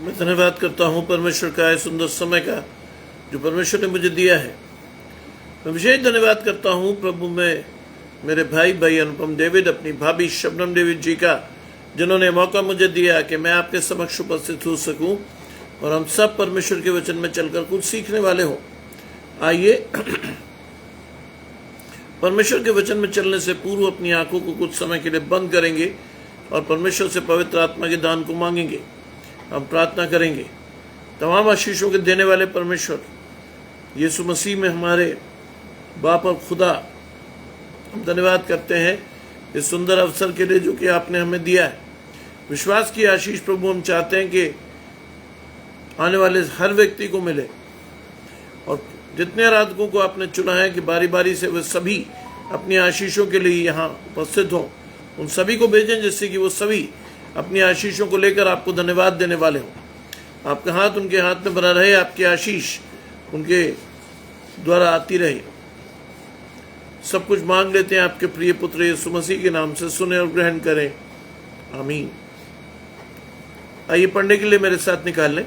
मैं धन्यवाद करता हूँ परमेश्वर का इस सुंदर समय का जो परमेश्वर ने मुझे दिया है। मैं विशेष धन्यवाद करता हूँ प्रभु में मेरे भाई अनुपम डेविड, अपनी भाभी शबनम डेविड जी का, जिन्होंने मौका मुझे दिया कि मैं आपके समक्ष उपस्थित हो सकूं और हम सब परमेश्वर के वचन में चलकर कुछ सीखने वाले हों। आइए परमेश्वर के वचन में चलने से पूर्व अपनी आंखों को कुछ समय के लिए बंद करेंगे और परमेश्वर से पवित्र आत्मा के दान को मांगेंगे। हम प्रार्थना करेंगे। तमाम आशीषों के देने वाले परमेश्वर यीशु मसीह में हमारे बाप और खुदा, हम धन्यवाद करते हैं इस सुंदर अवसर के लिए जो कि आपने हमें दिया है। विश्वास की आशीष प्रभु हम चाहते हैं कि आने वाले हर व्यक्ति को मिले और जितने आराधकों को आपने चुना है कि बारी बारी से वे सभी अपनी आशीषों के लिए यहाँ उपस्थित हों, उन सभी को भेजें जिससे कि वो सभी अपनी आशीषों को लेकर आपको धन्यवाद देने वाले हों। आपका हाथ उनके हाथ में बना रहे, आपकी आशीष उनके द्वारा आती रहे। सब कुछ मांग लेते हैं आपके प्रिय पुत्र यीशु मसीह के नाम से, सुने और ग्रहण करें, आमीन। आइए पढ़ने के लिए मेरे साथ निकाल लें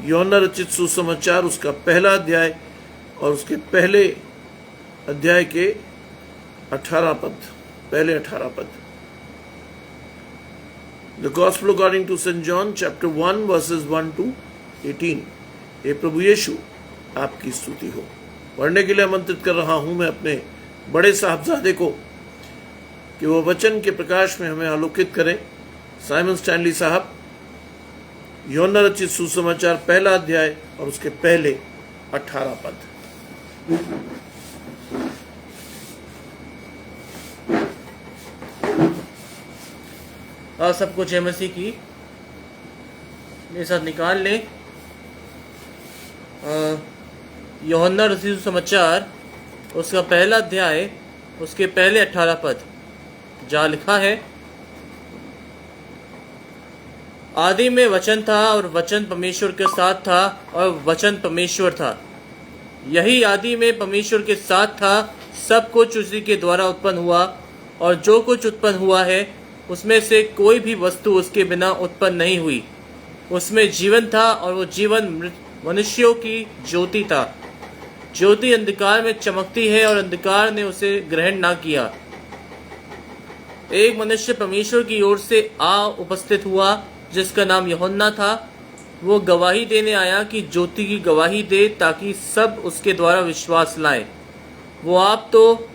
यूहन्ना रचित सुसमाचार, उसका पहला अध्याय और उसके पहले अध्याय के 18 पद, पहले 18 पद। The gospel according to saint John chapter 1 verses 1 to 18। हे प्रभु यीशु, आपकी स्तुति हो। पढ़ने के लिए आमंत्रित कर रहा हूं मैं अपने बड़े साहबजादे को कि वो वचन के प्रकाश में हमें आलोकित करें। साइमन स्टैनली साहब, यूहन्ना रचित सुसमाचार पहला अध्याय और उसके पहले 18 पद। आप सबको जय मसीह की मेरे साथ निकाल लें यूहन्ना रचित सुसमाचार, उसका पहला अध्याय, उसके पहले 18 पद, जहाँ लिखा है, आदि में वचन था और वचन परमेश्वर के साथ था और वचन परमेश्वर था। यही आदि में परमेश्वर के साथ था। सब कुछ उसी के द्वारा उत्पन्न हुआ और जो कुछ उत्पन्न हुआ है उसमें से कोई भी वस्तु उसके बिना उत्पन्न नहीं हुई। उसमें जीवन था और वो जीवन मनुष्यों की ज्योति था। ज्योति अंधकार में चमकती है और अंधकार ने उसे ग्रहण ना किया। एक मनुष्य परमेश्वर की ओर से आ उपस्थित हुआ जिसका नाम यूहन्ना था। वो गवाही देने आया कि ज्योति की गवाही दे ताकि सब उसके द्वारा विश्वास लाएं। वो आप तो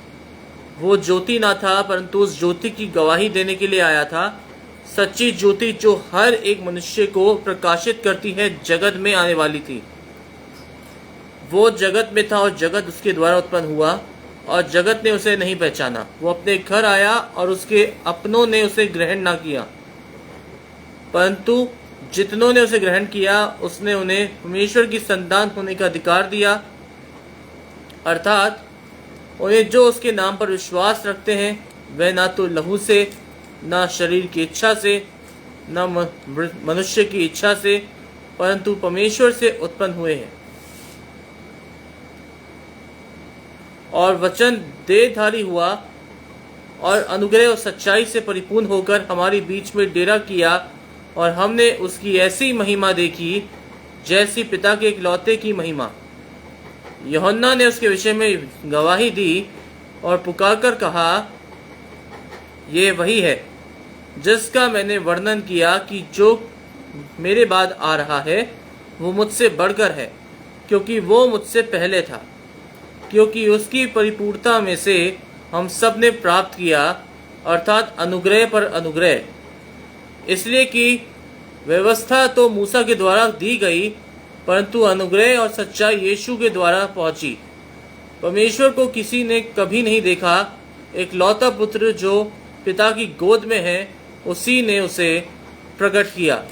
वो ज्योति ना था परंतु उस ज्योति की गवाही देने के लिए आया था। सच्ची ज्योति जो हर एक मनुष्य को प्रकाशित करती है जगत में आने वाली थी। वो जगत में था और जगत उसके द्वारा उत्पन्न हुआ और जगत ने उसे नहीं पहचाना। वो अपने घर आया और उसके अपनों ने उसे ग्रहण ना किया, परंतु जितनों ने उसे ग्रहण किया उसने उन्हें परमेश्वर की संतान होने का अधिकार दिया, अर्थात उन्हें जो उसके नाम पर विश्वास रखते हैं। वह ना तो लहू से, ना शरीर की इच्छा से, ना मनुष्य की इच्छा से, परंतु परमेश्वर से उत्पन्न हुए हैं। और वचन देहधारी हुआ और अनुग्रह और सच्चाई से परिपूर्ण होकर हमारे बीच में डेरा किया और हमने उसकी ऐसी महिमा देखी जैसी पिता के इकलौते की महिमा। यूहन्ना ने उसके विषय में गवाही दी और पुकारकर कहा, ये वही है जिसका मैंने वर्णन किया कि जो मेरे बाद आ रहा है वो मुझसे बढ़कर है, क्योंकि वो मुझसे पहले था। क्योंकि उसकी परिपूर्णता में से हम सब ने प्राप्त किया, अर्थात अनुग्रह पर अनुग्रह। इसलिए कि व्यवस्था तो मूसा के द्वारा दी गई, परंतु अनुग्रह और सच्चाई यीशु के द्वारा पहुंची। परमेश्वर को किसी ने कभी नहीं देखा। एक लौता पुत्र जो पिता की गोद में है, उसी ने उसे प्रकट किया।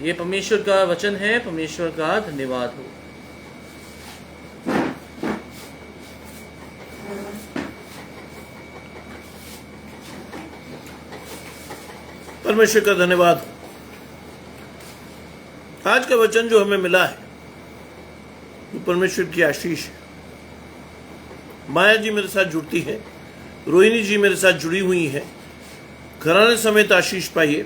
ये परमेश्वर का वचन है। परमेश्वर का धन्यवाद हो। परमेश्वर का धन्यवाद हो। आज का वचन जो हमें मिला है वो परमेश्वर की आशीष है। माया जी मेरे साथ जुड़ती है, रोहिणी जी मेरे साथ जुड़ी हुई है। घराने समेत आशीष पाइए।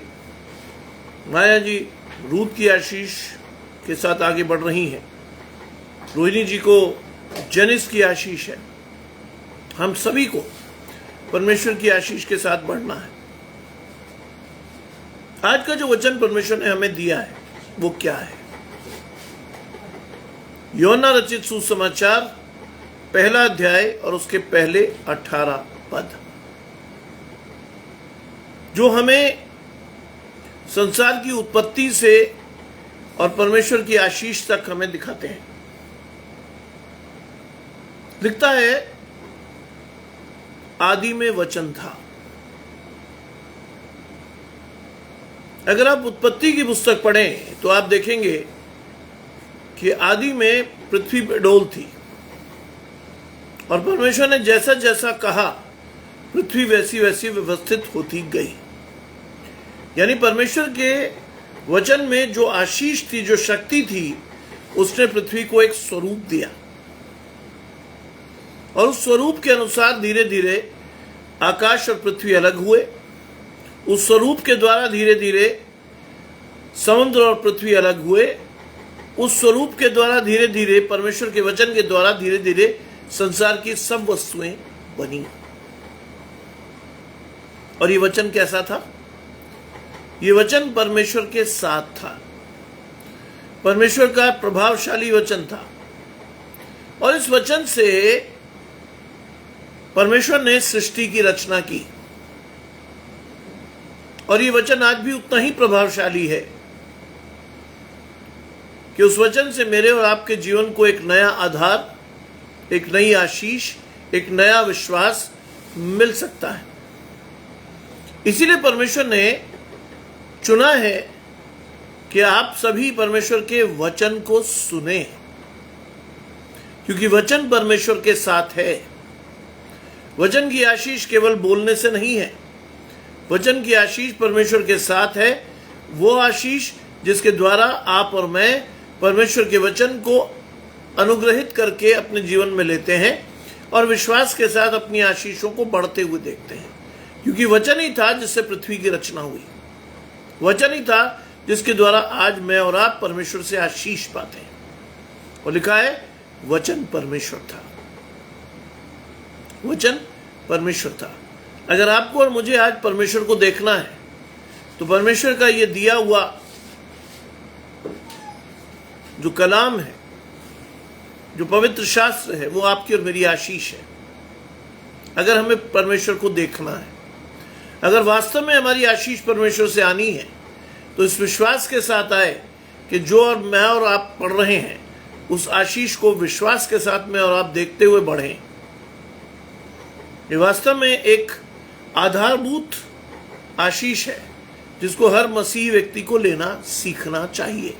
माया जी रूथ की आशीष के साथ आगे बढ़ रही हैं। रोहिणी जी को जेनिस की आशीष है। हम सभी को परमेश्वर की आशीष के साथ बढ़ना है। आज का जो वचन परमेश्वर ने हमें दिया है वो क्या है? यूहन्ना रचित सुसमाचार पहला अध्याय और उसके पहले 18 पद, जो हमें संसार की उत्पत्ति से और परमेश्वर की आशीष तक हमें दिखाते हैं। लिखता है, आदि में वचन था। अगर आप उत्पत्ति की पुस्तक पढ़ें तो आप देखेंगे कि आदि में पृथ्वी पे डोल थी और परमेश्वर ने जैसा जैसा कहा पृथ्वी वैसी वैसी व्यवस्थित होती गई। यानी परमेश्वर के वचन में जो आशीष थी, जो शक्ति थी, उसने पृथ्वी को एक स्वरूप दिया और उस स्वरूप के अनुसार धीरे धीरे आकाश और पृथ्वी अलग हुए। उस स्वरूप के द्वारा धीरे धीरे समुद्र और पृथ्वी अलग हुए। उस स्वरूप के द्वारा धीरे धीरे, परमेश्वर के वचन के द्वारा धीरे धीरे संसार की सब वस्तुएं बनी। और ये वचन कैसा था? ये वचन परमेश्वर के साथ था। परमेश्वर का प्रभावशाली वचन था और इस वचन से परमेश्वर ने सृष्टि की रचना की। और ये वचन आज भी उतना ही प्रभावशाली है कि उस वचन से मेरे और आपके जीवन को एक नया आधार, एक नई आशीष, एक नया विश्वास मिल सकता है। इसीलिए परमेश्वर ने चुना है कि आप सभी परमेश्वर के वचन को सुने, क्योंकि वचन परमेश्वर के साथ है। वचन की आशीष केवल बोलने से नहीं है। वचन की आशीष परमेश्वर के साथ है, वो आशीष जिसके द्वारा आप और मैं परमेश्वर के वचन को अनुग्रहित करके अपने जीवन में लेते हैं और विश्वास के साथ अपनी आशीषों को बढ़ते हुए देखते हैं। क्योंकि वचन ही था जिससे पृथ्वी की रचना हुई। वचन ही था जिसके द्वारा आज मैं और आप परमेश्वर से आशीष पाते हैं। और लिखा है, वचन परमेश्वर था। वचन परमेश्वर था। अगर आपको और मुझे आज परमेश्वर को देखना है तो परमेश्वर का यह दिया हुआ जो कलाम है, जो पवित्र शास्त्र है, वो आपकी और मेरी आशीष है। अगर हमें परमेश्वर को देखना है, अगर वास्तव में हमारी आशीष परमेश्वर से आनी है, तो इस विश्वास के साथ आए कि जो और मैं और आप पढ़ रहे हैं, उस आशीष को विश्वास के साथ में और आप देखते हुए बढ़ें। ये वास्तव में एक आधारभूत आशीष है जिसको हर मसीही व्यक्ति को लेना सीखना चाहिए।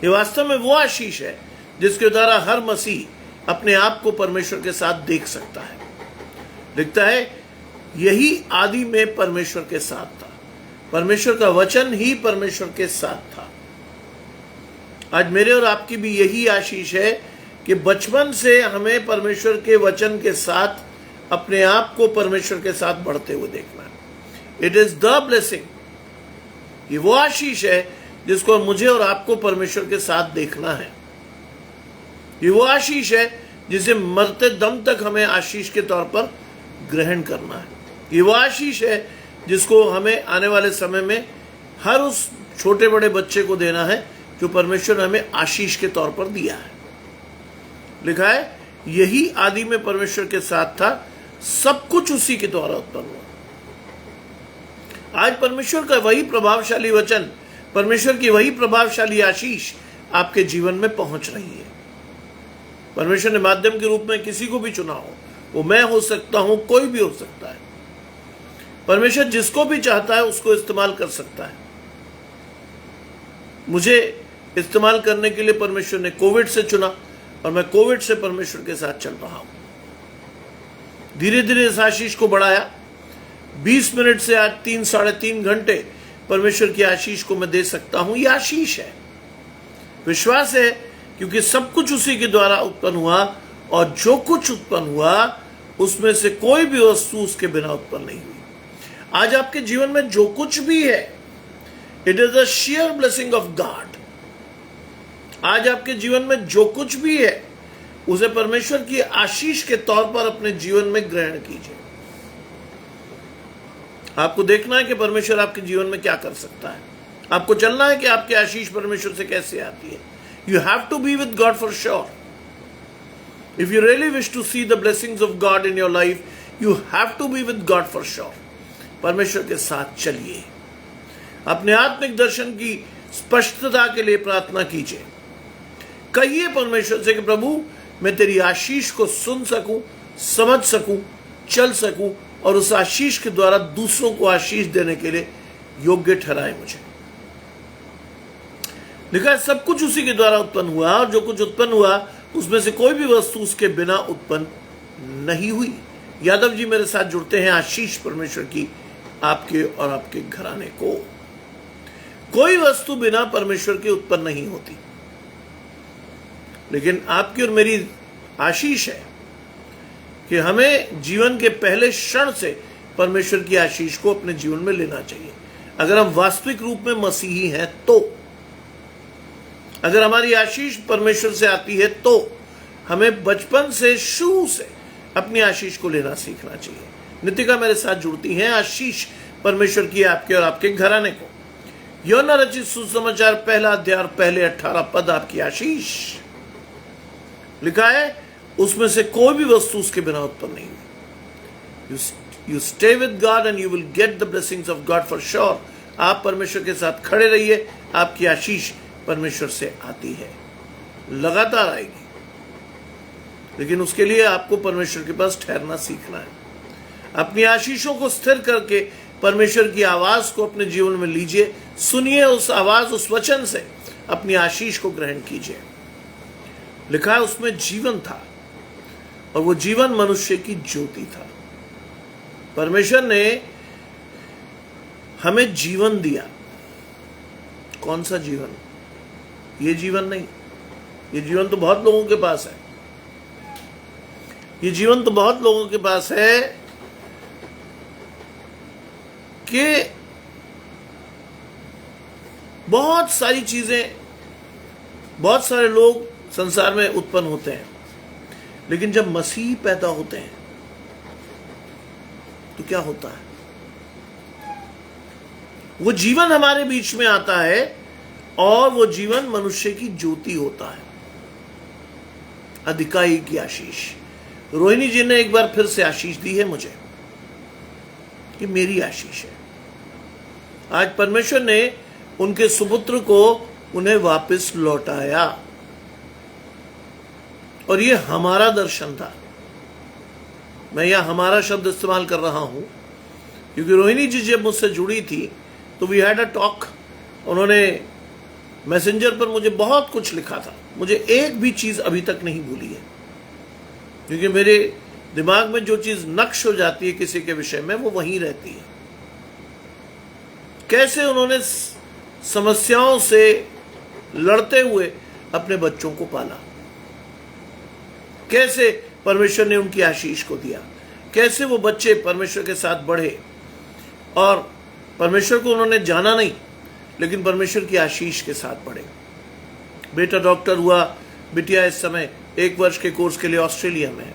ये वास्तव में वो आशीष है जिसके द्वारा हर मसीह अपने आप को परमेश्वर के साथ देख सकता है। लिखता है, यही आदि में परमेश्वर के साथ था। परमेश्वर का वचन ही परमेश्वर के साथ था। आज मेरे और आपकी भी यही आशीष है कि बचपन से हमें परमेश्वर के वचन के साथ अपने आप को परमेश्वर के साथ बढ़ते हुए देखना है। It is the blessing. ये वो आशीष है जिसको मुझे और आपको परमेश्वर के साथ देखना है। ये वो आशीष है जिसे मरते दम तक हमें आशीष के तौर पर ग्रहण करना है। ये वो आशीष है जिसको हमें आने वाले समय में हर उस छोटे बड़े बच्चे को देना है जो परमेश्वर ने हमें आशीष के तौर पर दिया है। लिखा है, यही आदि में परमेश्वर के साथ था, सब कुछ उसी के द्वारा उत्पन्न हुआ। आज परमेश्वर का वही प्रभावशाली वचन, परमेश्वर की वही प्रभावशाली आशीष आपके जीवन में पहुंच रही है। परमेश्वर ने माध्यम के रूप में किसी को भी चुना हो, वो मैं हो सकता हूं, कोई भी हो सकता है। परमेश्वर जिसको भी चाहता है उसको इस्तेमाल कर सकता है। मुझे इस्तेमाल करने के लिए परमेश्वर ने कोविड से चुना और मैं कोविड से परमेश्वर के साथ चल रहा हूं। धीरे धीरे इस आशीष को बढ़ाया। 20 मिनट से आज 3 साढ़े 3 घंटे परमेश्वर की आशीष को मैं दे सकता हूं। यह आशीष है, विश्वास है, क्योंकि सब कुछ उसी के द्वारा उत्पन्न हुआ और जो कुछ उत्पन्न हुआ उसमें से कोई भी वस्तु उसके बिना उत्पन्न नहीं हुई। आज आपके जीवन में जो कुछ भी है, it is the share blessing of God. आज आपके जीवन में जो कुछ भी है उसे परमेश्वर की आशीष के तौर पर अपने जीवन में ग्रहण कीजिए। आपको देखना है कि परमेश्वर आपके जीवन में क्या कर सकता है। आपको चलना है कि आपकी आशीष परमेश्वर से कैसे आती है। You have to be with God for sure. If you really wish to see the blessings of God in your life, you have to be with God for sure. परमेश्वर के साथ चलिए। अपने आत्मिक दर्शन की स्पष्टता के लिए प्रार्थना कीजिए। कहिए परमेश्वर से कि प्रभु, मैं तेरी आशीष को सुन सकूं, समझ सकूं, चल सकूं और उस आशीष के द्वारा दूसरों को आशीष देने के लिए योग्य ठहराए मुझे। लिखा है सब कुछ उसी के द्वारा उत्पन्न हुआ और जो कुछ उत्पन्न हुआ उसमें से कोई भी वस्तु उसके बिना उत्पन्न नहीं हुई। यादव जी मेरे साथ जुड़ते हैं। आशीष परमेश्वर की आपके और आपके घराने को। कोई वस्तु बिना परमेश्वर के उत्पन्न नहीं होती, लेकिन आपकी और मेरी आशीष है कि हमें जीवन के पहले क्षण से परमेश्वर की आशीष को अपने जीवन में लेना चाहिए। अगर हम वास्तविक रूप में मसीही हैं तो, अगर हमारी आशीष परमेश्वर से आती है तो हमें बचपन से, शुरू से अपनी आशीष को लेना सीखना चाहिए। नितिका मेरे साथ जुड़ती हैं। आशीष परमेश्वर की आपके और आपके घराने को। यूहन्ना रचित सुसमाचार पहला अध्याय पहले 18 पद आपकी आशीष। लिखा है उसमें से कोई भी वस्तु उसके बिना उत्पन्न नहीं हुई। You stay with God and you will get the blessings of God for sure. आप परमेश्वर के साथ खड़े रहिए। आपकी आशीष परमेश्वर से आती है, लगातार आएगी, लेकिन उसके लिए आपको परमेश्वर के पास ठहरना सीखना है। अपनी आशीषों को स्थिर करके परमेश्वर की आवाज को अपने जीवन में लीजिए। सुनिए उस आवाज, उस वचन से अपनी आशीष को ग्रहण कीजिए। लिखा है उसमें जीवन था और वो जीवन मनुष्य की ज्योति था। परमेश्वर ने हमें जीवन दिया। कौन सा जीवन? ये जीवन नहीं। ये जीवन तो बहुत लोगों के पास है। ये जीवन तो बहुत लोगों के पास है कि बहुत सारी चीजें, बहुत सारे लोग संसार में उत्पन्न होते हैं, लेकिन जब मसीह पैदा होते हैं तो क्या होता है? वो जीवन हमारे बीच में आता है और वो जीवन मनुष्य की ज्योति होता है। अधिकाई की आशीष। रोहिणी जी ने एक बार फिर से आशीष दी है मुझे। ये मेरी आशीष है। आज परमेश्वर ने उनके सुपुत्र को उन्हें वापस लौटाया और ये हमारा दर्शन था। मैं यह हमारा शब्द इस्तेमाल कर रहा हूं क्योंकि रोहिणी जी जब मुझसे जुड़ी थी तो वी हैड अ टॉक। उन्होंने मैसेंजर पर मुझे बहुत कुछ लिखा था। मुझे एक भी चीज अभी तक नहीं भूली है, क्योंकि मेरे दिमाग में जो चीज नक्श हो जाती है किसी के विषय में वो वहीं रहती है। कैसे उन्होंने समस्याओं से लड़ते हुए अपने बच्चों को पाला, कैसे परमेश्वर ने उनकी आशीष को दिया, कैसे वो बच्चे परमेश्वर के साथ बढ़े और परमेश्वर को उन्होंने जाना नहीं लेकिन परमेश्वर की आशीष के साथ बढ़े। बेटा डॉक्टर हुआ, बिटिया इस समय 1 वर्ष के कोर्स के लिए ऑस्ट्रेलिया में है।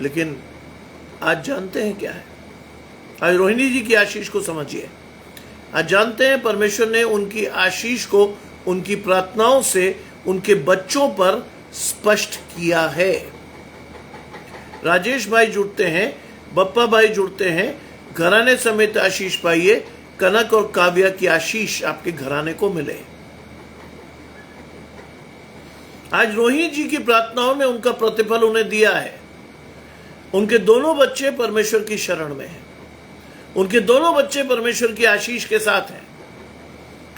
लेकिन आज जानते हैं क्या है? आज रोहिणी जी की आशीष को समझिए। आज जानते हैं परमेश्वर ने उनकी आशीष को उनकी प्रार्थनाओं से उनके बच्चों पर स्पष्ट किया है। राजेश भाई जुड़ते हैं, बप्पा भाई जुड़ते हैं। घराने समेत आशीष पाइए। कनक और काव्या की आशीष आपके घराने को मिले। आज रोहिणी जी की प्रार्थनाओं ने उनका प्रतिफल उन्हें दिया है। उनके दोनों बच्चे परमेश्वर की शरण में हैं। उनके दोनों बच्चे परमेश्वर की आशीष के साथ हैं।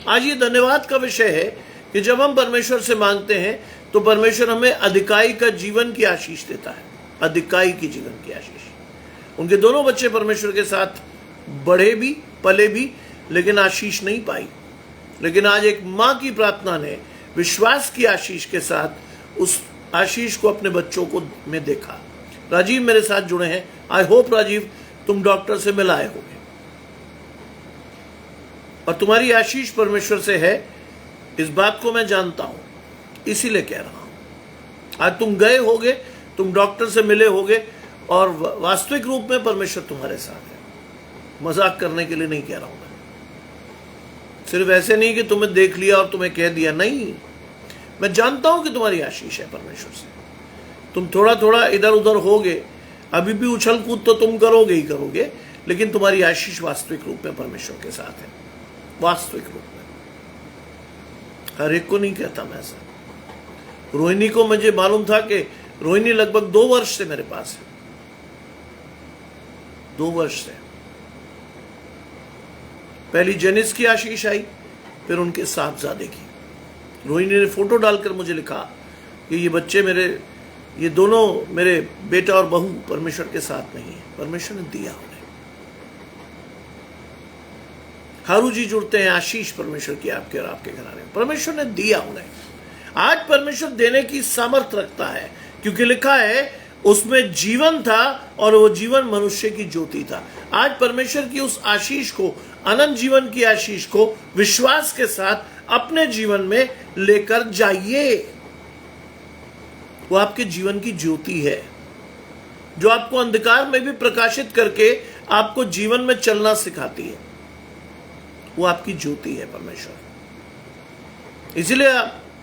आज ये धन्यवाद का विषय है कि जब हम परमेश्वर से मांगते हैं तो परमेश्वर हमें अधिकाई का जीवन की आशीष देता है। अधिकाई की जीवन की आशीष। उनके दोनों बच्चे परमेश्वर के साथ बढ़े भी, पले भी, लेकिन आशीष नहीं पाई। लेकिन आज एक मां की प्रार्थना ने विश्वास की आशीष के साथ उस आशीष को अपने बच्चों को में देखा। राजीव मेरे साथ जुड़े हैं। आई होप राजीव तुम डॉक्टर से मिल आए होगे। और तुम्हारी आशीष परमेश्वर से है, इस बात को मैं जानता हूं, इसीलिए कह रहा हूं। आज तुम गए होगे, तुम डॉक्टर से मिले होगे और वास्तविक रूप में परमेश्वर तुम्हारे साथ है। मजाक करने के लिए नहीं कह रहा हूं मैं, सिर्फ ऐसे नहीं कि तुम्हें देख लिया और तुम्हें कह दिया, नहीं, मैं जानता हूं कि तुम्हारी आशीष है परमेश्वर से। तुम थोड़ा थोड़ा इधर उधर होगे, अभी भी उछल कूद तो तुम करोगे ही करोगे, लेकिन तुम्हारी आशीष वास्तविक रूप में परमेश्वर के साथ है, वास्तविक रूप में। हर एक को नहीं कहता मैं ऐसा। रोहिणी को मुझे मालूम था कि रोहिणी लगभग 2 वर्ष से मेरे पास है, 2 वर्ष से। पहली जेनिस की आशीष आई, फिर उनके साहबजादे की। रोहिणी ने फोटो डालकर मुझे लिखा कि ये बच्चे मेरे, ये दोनों मेरे बेटा और बहू परमेश्वर के साथ नहीं है, परमेश्वर ने दिया उन्हें। हारू जी जुड़ते हैं, आशीष परमेश्वर की आपके और आपके घराने में, परमेश्वर ने दिया उन्हें। आज परमेश्वर देने की सामर्थ रखता है, क्योंकि लिखा है उसमें जीवन था और वो जीवन मनुष्य की ज्योति था। आज परमेश्वर की उस आशीष को, अनंत जीवन की आशीष को विश्वास के साथ अपने जीवन में लेकर जाइए। वो आपके जीवन की ज्योति है, जो आपको अंधकार में भी प्रकाशित करके आपको जीवन में चलना सिखाती है। वो आपकी ज्योति है परमेश्वर। इसीलिए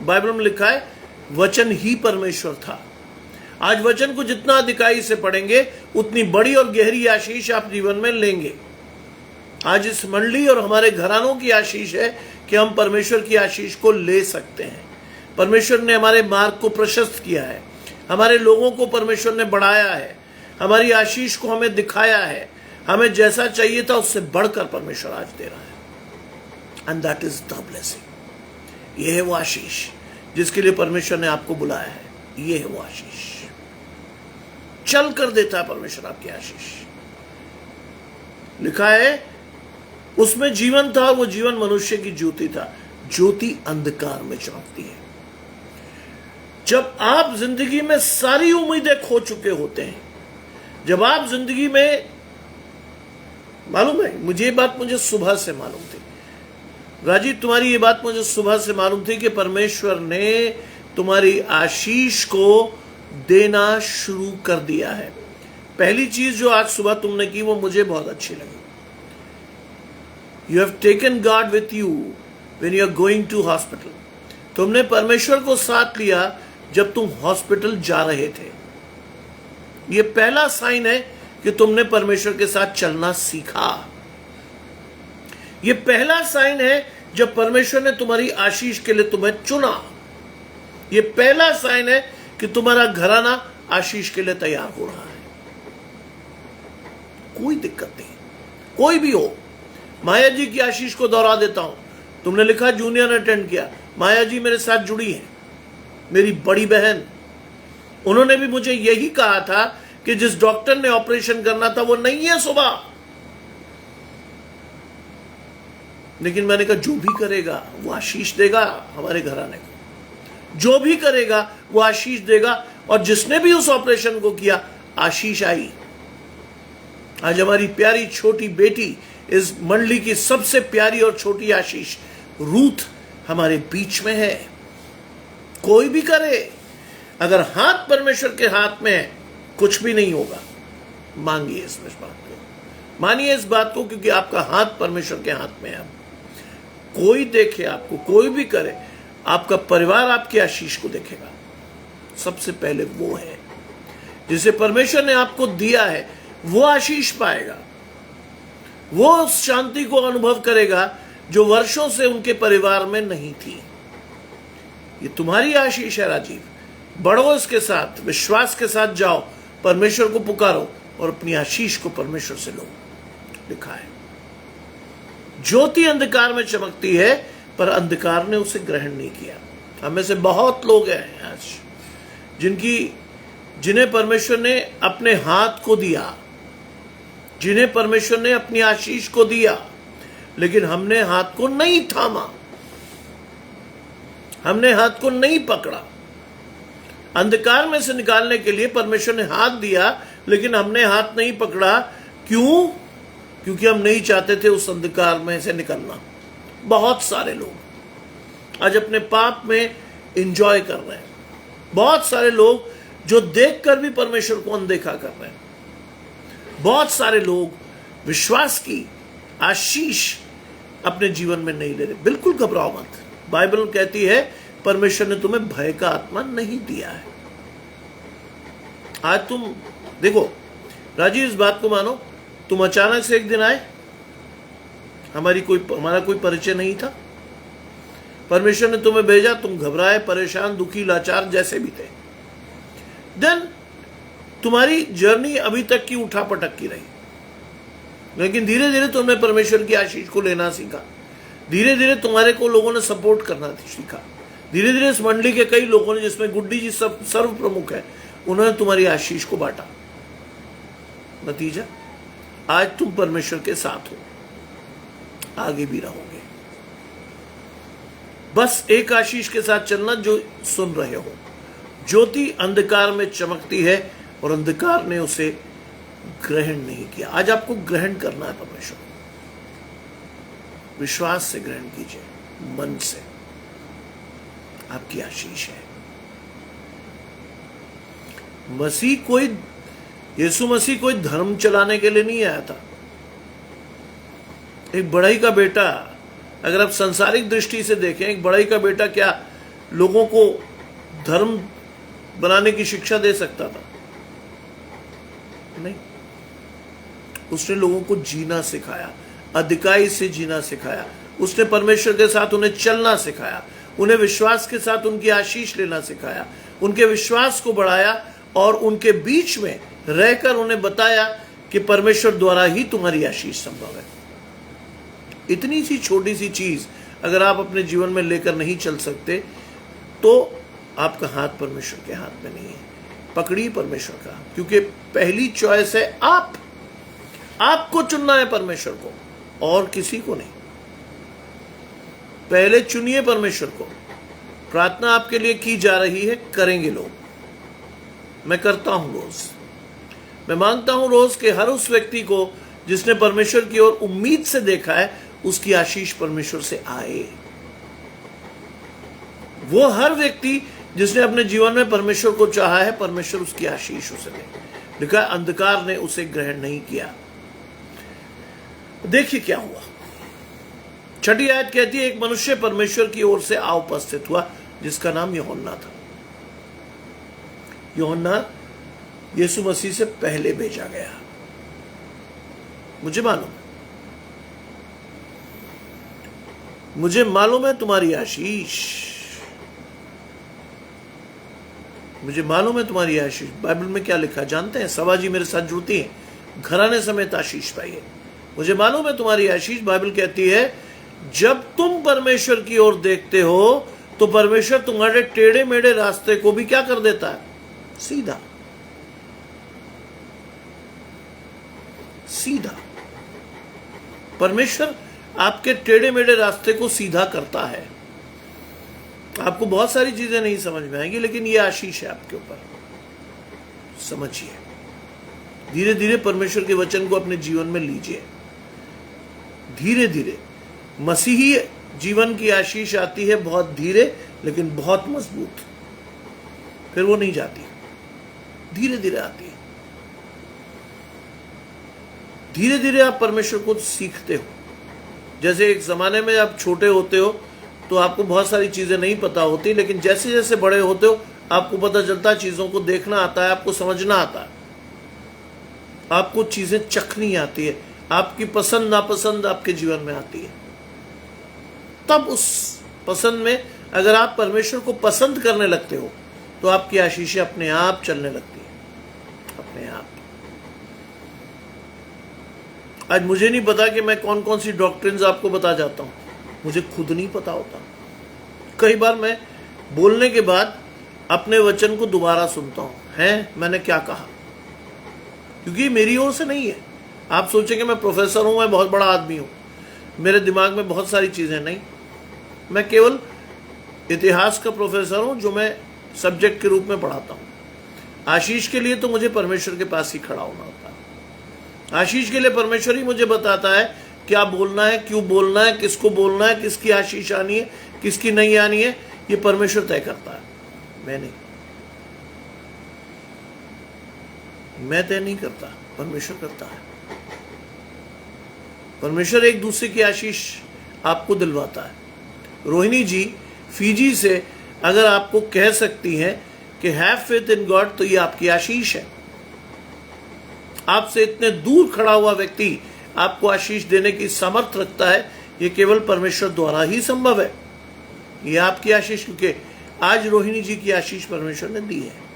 बाइबल में लिखा है वचन ही परमेश्वर था। आज वचन को जितना अधिकाई से पढ़ेंगे, उतनी बड़ी और गहरी आशीष आप जीवन में लेंगे। आज इस मंडली और हमारे घरानों की आशीष है कि हम परमेश्वर की आशीष को ले सकते हैं। परमेश्वर ने हमारे मार्ग को प्रशस्त किया है, हमारे लोगों को परमेश्वर ने बढ़ाया है, हमारी आशीष को हमें दिखाया है। हमें जैसा चाहिए था उससे बढ़कर परमेश्वर आज दे रहा है। And that is the blessing. ये है वो आशीष जिसके लिए परमेश्वर ने आपको बुलाया है। ये है वो आशीष, चल कर देता है परमेश्वर आपकी आशीष। लिखा है उसमें जीवन था और वो जीवन मनुष्य की ज्योति था। ज्योति अंधकार में चमकती है। जब आप जिंदगी में सारी उम्मीदें खो चुके होते हैं, जब आप जिंदगी में, मालूम है मुझे ये बात, मुझे सुबह से मालूम थी राजीव, तुम्हारी ये बात मुझे सुबह से मालूम थी कि परमेश्वर ने तुम्हारी आशीष को देना शुरू कर दिया है। पहली चीज जो आज सुबह तुमने की वो मुझे बहुत अच्छी लगी। You have taken God with you when you are going to hospital. तुमने परमेश्वर को साथ लिया जब तुम हॉस्पिटल जा रहे थे। ये पहला साइन है कि तुमने परमेश्वर के साथ चलना सीखा। ये पहला साइन है जब परमेश्वर ने तुम्हारी आशीष के लिए तुम्हें चुना। ये पहला साइन है कि तुम्हारा घराना आशीष के लिए तैयार हो रहा है। कोई दिक्कत नहीं, कोई भी हो। माया जी की आशीष को दोहरा देता हूं। तुमने लिखा जूनियर ने अटेंड किया, माया जी मेरे साथ जुड़ी है, मेरी बड़ी बहन। उन्होंने भी मुझे यही कहा था कि जिस डॉक्टर ने ऑपरेशन करना था वो नहीं है सुबह, लेकिन मैंने कहा जो भी करेगा वो आशीष देगा हमारे घराने को, जो भी करेगा वो आशीष देगा। और जिसने भी उस ऑपरेशन को किया, आशीष आई। आज हमारी प्यारी छोटी बेटी, इस मंडली की सबसे प्यारी और छोटी आशीष रूथ हमारे बीच में है। कोई भी करे, अगर हाथ परमेश्वर के हाथ में है, कुछ भी नहीं होगा। मांगिए इस बात को, मानिए इस बात को, क्योंकि आपका हाथ परमेश्वर के हाथ में है। कोई देखे आपको, कोई भी करे, आपका परिवार आपकी आशीष को देखेगा। सबसे पहले वो है जिसे परमेश्वर ने आपको दिया है, वो आशीष पाएगा। वो उस शांति को अनुभव करेगा जो वर्षों से उनके परिवार में नहीं थी। ये तुम्हारी आशीष है राजीव। बढ़ो इसके साथ, विश्वास के साथ जाओ, परमेश्वर को पुकारो और अपनी आशीष को परमेश्वर से लो। लिखा है ज्योति अंधकार में चमकती है, पर अंधकार ने उसे ग्रहण नहीं किया। हमें से बहुत लोग हैं आज जिन्हें परमेश्वर ने अपने हाथ को दिया, जिन्हें परमेश्वर ने अपनी आशीष को दिया, लेकिन हमने हाथ को नहीं थामा, हमने हाथ को नहीं पकड़ा। अंधकार में से निकालने के लिए परमेश्वर ने हाथ दिया, लेकिन हमने हाथ नहीं पकड़ा। क्यों? क्योंकि हम नहीं चाहते थे उस अंधकार में से निकलना। बहुत सारे लोग आज अपने पाप में एंजॉय कर रहे हैं। बहुत सारे लोग जो देखकर भी परमेश्वर को अनदेखा कर रहे हैं। बहुत सारे लोग विश्वास की आशीष अपने जीवन में नहीं ले रहे। बिल्कुल घबराओ मत। बाइबल कहती है परमेश्वर ने तुम्हें भय का आत्मा नहीं दिया है। आज तुम देखो राजीव, इस बात को मानो, तुम अचानक से एक दिन आए, हमारा कोई परिचय नहीं था, परमेश्वर ने तुम्हें भेजा, तुम घबराए, परेशान, दुखी, लाचार जैसे भी थे। देन तुम्हारी जर्नी अभी तक की उठापटक की रही, लेकिन धीरे धीरे तुमने परमेश्वर की आशीष को लेना सीखा। धीरे धीरे तुम्हारे को लोगों ने सपोर्ट करना सीखा। धीरे धीरे इस मंडली के कई लोगों ने, जिसमें गुड्डी जी सब सर्व प्रमुख है, उन्होंने तुम्हारी आशीष को बांटा। नतीजा आज तुम परमेश्वर के साथ हो, आगे भी रहोगे। बस एक आशीष के साथ चलना जो सुन रहे हो। ज्योति अंधकार में चमकती है और अंधकार ने उसे ग्रहण नहीं किया। आज आपको ग्रहण करना है परमेश्वर। विश्वास से ग्रहण कीजिए, मन से। आपकी आशीष है। यीशु मसीह कोई धर्म चलाने के लिए नहीं आया था। एक बढ़ई का बेटा, अगर आप सांसारिक दृष्टि से देखें, एक बढ़ई का बेटा क्या लोगों को धर्म बनाने की शिक्षा दे सकता था? नहीं। उसने लोगों को जीना सिखाया, अधिकाई से जीना सिखाया। उसने परमेश्वर के साथ उन्हें चलना सिखाया, उन्हें विश्वास के साथ उनकी आशीष लेना सिखाया, उनके विश्वास को बढ़ाया और उनके बीच में रहकर उन्हें बताया कि परमेश्वर द्वारा ही तुम्हारी आशीष संभव है। इतनी सी छोटी सी चीज अगर आप अपने जीवन में लेकर नहीं चल सकते तो आपका हाथ परमेश्वर के हाथ में नहीं है। पकड़िए परमेश्वर का, क्योंकि पहली चॉइस है आपको चुनना है परमेश्वर को और किसी को नहीं। पहले चुनिए परमेश्वर को। प्रार्थना आपके लिए की जा रही है, करेंगे लोग। मैं करता हूं रोज। मैं मांगता हूं रोज कि हर उस व्यक्ति को जिसने परमेश्वर की ओर उम्मीद से देखा है, उसकी आशीष परमेश्वर से आए। वो हर व्यक्ति जिसने अपने जीवन में परमेश्वर को चाहा है, परमेश्वर उसकी आशीष उसे दे। लिखा अंधकार ने उसे ग्रहण नहीं किया। देखिए क्या हुआ। छठी आयत कहती है, एक मनुष्य परमेश्वर की ओर से आ उपस्थित हुआ जिसका नाम यूहन्ना था। यूहन्ना यीशु मसीह से पहले भेजा गया। मुझे मालूम है तुम्हारी आशीष। मुझे मालूम है तुम्हारी आशीष। बाइबल में क्या लिखा जानते हैं? सवाजी मेरे साथ जुड़ती है, घराने समेत आशीष पाइए। मुझे मालूम है तुम्हारी आशीष। बाइबल कहती है जब तुम परमेश्वर की ओर देखते हो तो परमेश्वर तुम्हारे टेढ़े मेढ़े रास्ते को भी क्या कर देता है? सीधा। परमेश्वर आपके टेढ़े मेढ़े रास्ते को सीधा करता है। आपको बहुत सारी चीजें नहीं समझ में आएंगी, लेकिन यह आशीष है आपके ऊपर। समझिए। धीरे धीरे परमेश्वर के वचन को अपने जीवन में लीजिए। धीरे धीरे मसीही जीवन की आशीष आती है, बहुत धीरे लेकिन बहुत मजबूत। फिर वो नहीं जाती, धीरे धीरे आती है। धीरे धीरे आप परमेश्वर को सीखते हो। जैसे एक जमाने में आप छोटे होते हो तो आपको बहुत सारी चीजें नहीं पता होती, लेकिन जैसे जैसे बड़े होते हो आपको पता चलता है, चीजों को देखना आता है, आपको समझना आता है, आपको चीजें चखनी आती है, आपकी पसंद नापसंद आपके जीवन में आती है। तब उस पसंद में अगर आप परमेश्वर को पसंद करने लगते हो तो आपकी आशीषें अपने आप चलने लगती है, अपने आप। आज मुझे नहीं पता कि मैं कौन कौन सी डॉक्ट्रिन्स आपको बता जाता हूं, मुझे खुद नहीं पता होता। कई बार मैं बोलने के बाद अपने वचन को दोबारा सुनता हूं, हैं मैंने क्या कहा, क्योंकि मेरी ओर से नहीं है। आप सोचेंगे मैं प्रोफेसर हूं, मैं बहुत बड़ा आदमी हूं, मेरे दिमाग में बहुत सारी चीजें नहीं। मैं केवल इतिहास का प्रोफेसर हूं जो मैं सब्जेक्ट के रूप में पढ़ाता हूं। आशीष के लिए तो मुझे परमेश्वर के पास ही खड़ा होना होता है। आशीष के लिए परमेश्वर ही मुझे बताता है क्या बोलना है, क्यों बोलना है, किसको बोलना है, किसकी आशीष आनी है, किसकी नहीं आनी है, ये परमेश्वर तय करता है, मैं नहीं। मैं तय नहीं करता, परमेश्वर करता है। परमेश्वर एक दूसरे की आशीष आपको दिलवाता है। रोहिणी जी फीजी से अगर आपको कह सकती हैं कि हैव फेथ इन गॉड, तो ये आपकी आशीष है। आपसे इतने दूर खड़ा हुआ व्यक्ति आपको आशीष देने की सामर्थ रखता है, ये केवल परमेश्वर द्वारा ही संभव है। ये आपकी आशीष, क्योंकि आज रोहिणी जी की आशीष परमेश्वर ने दी है।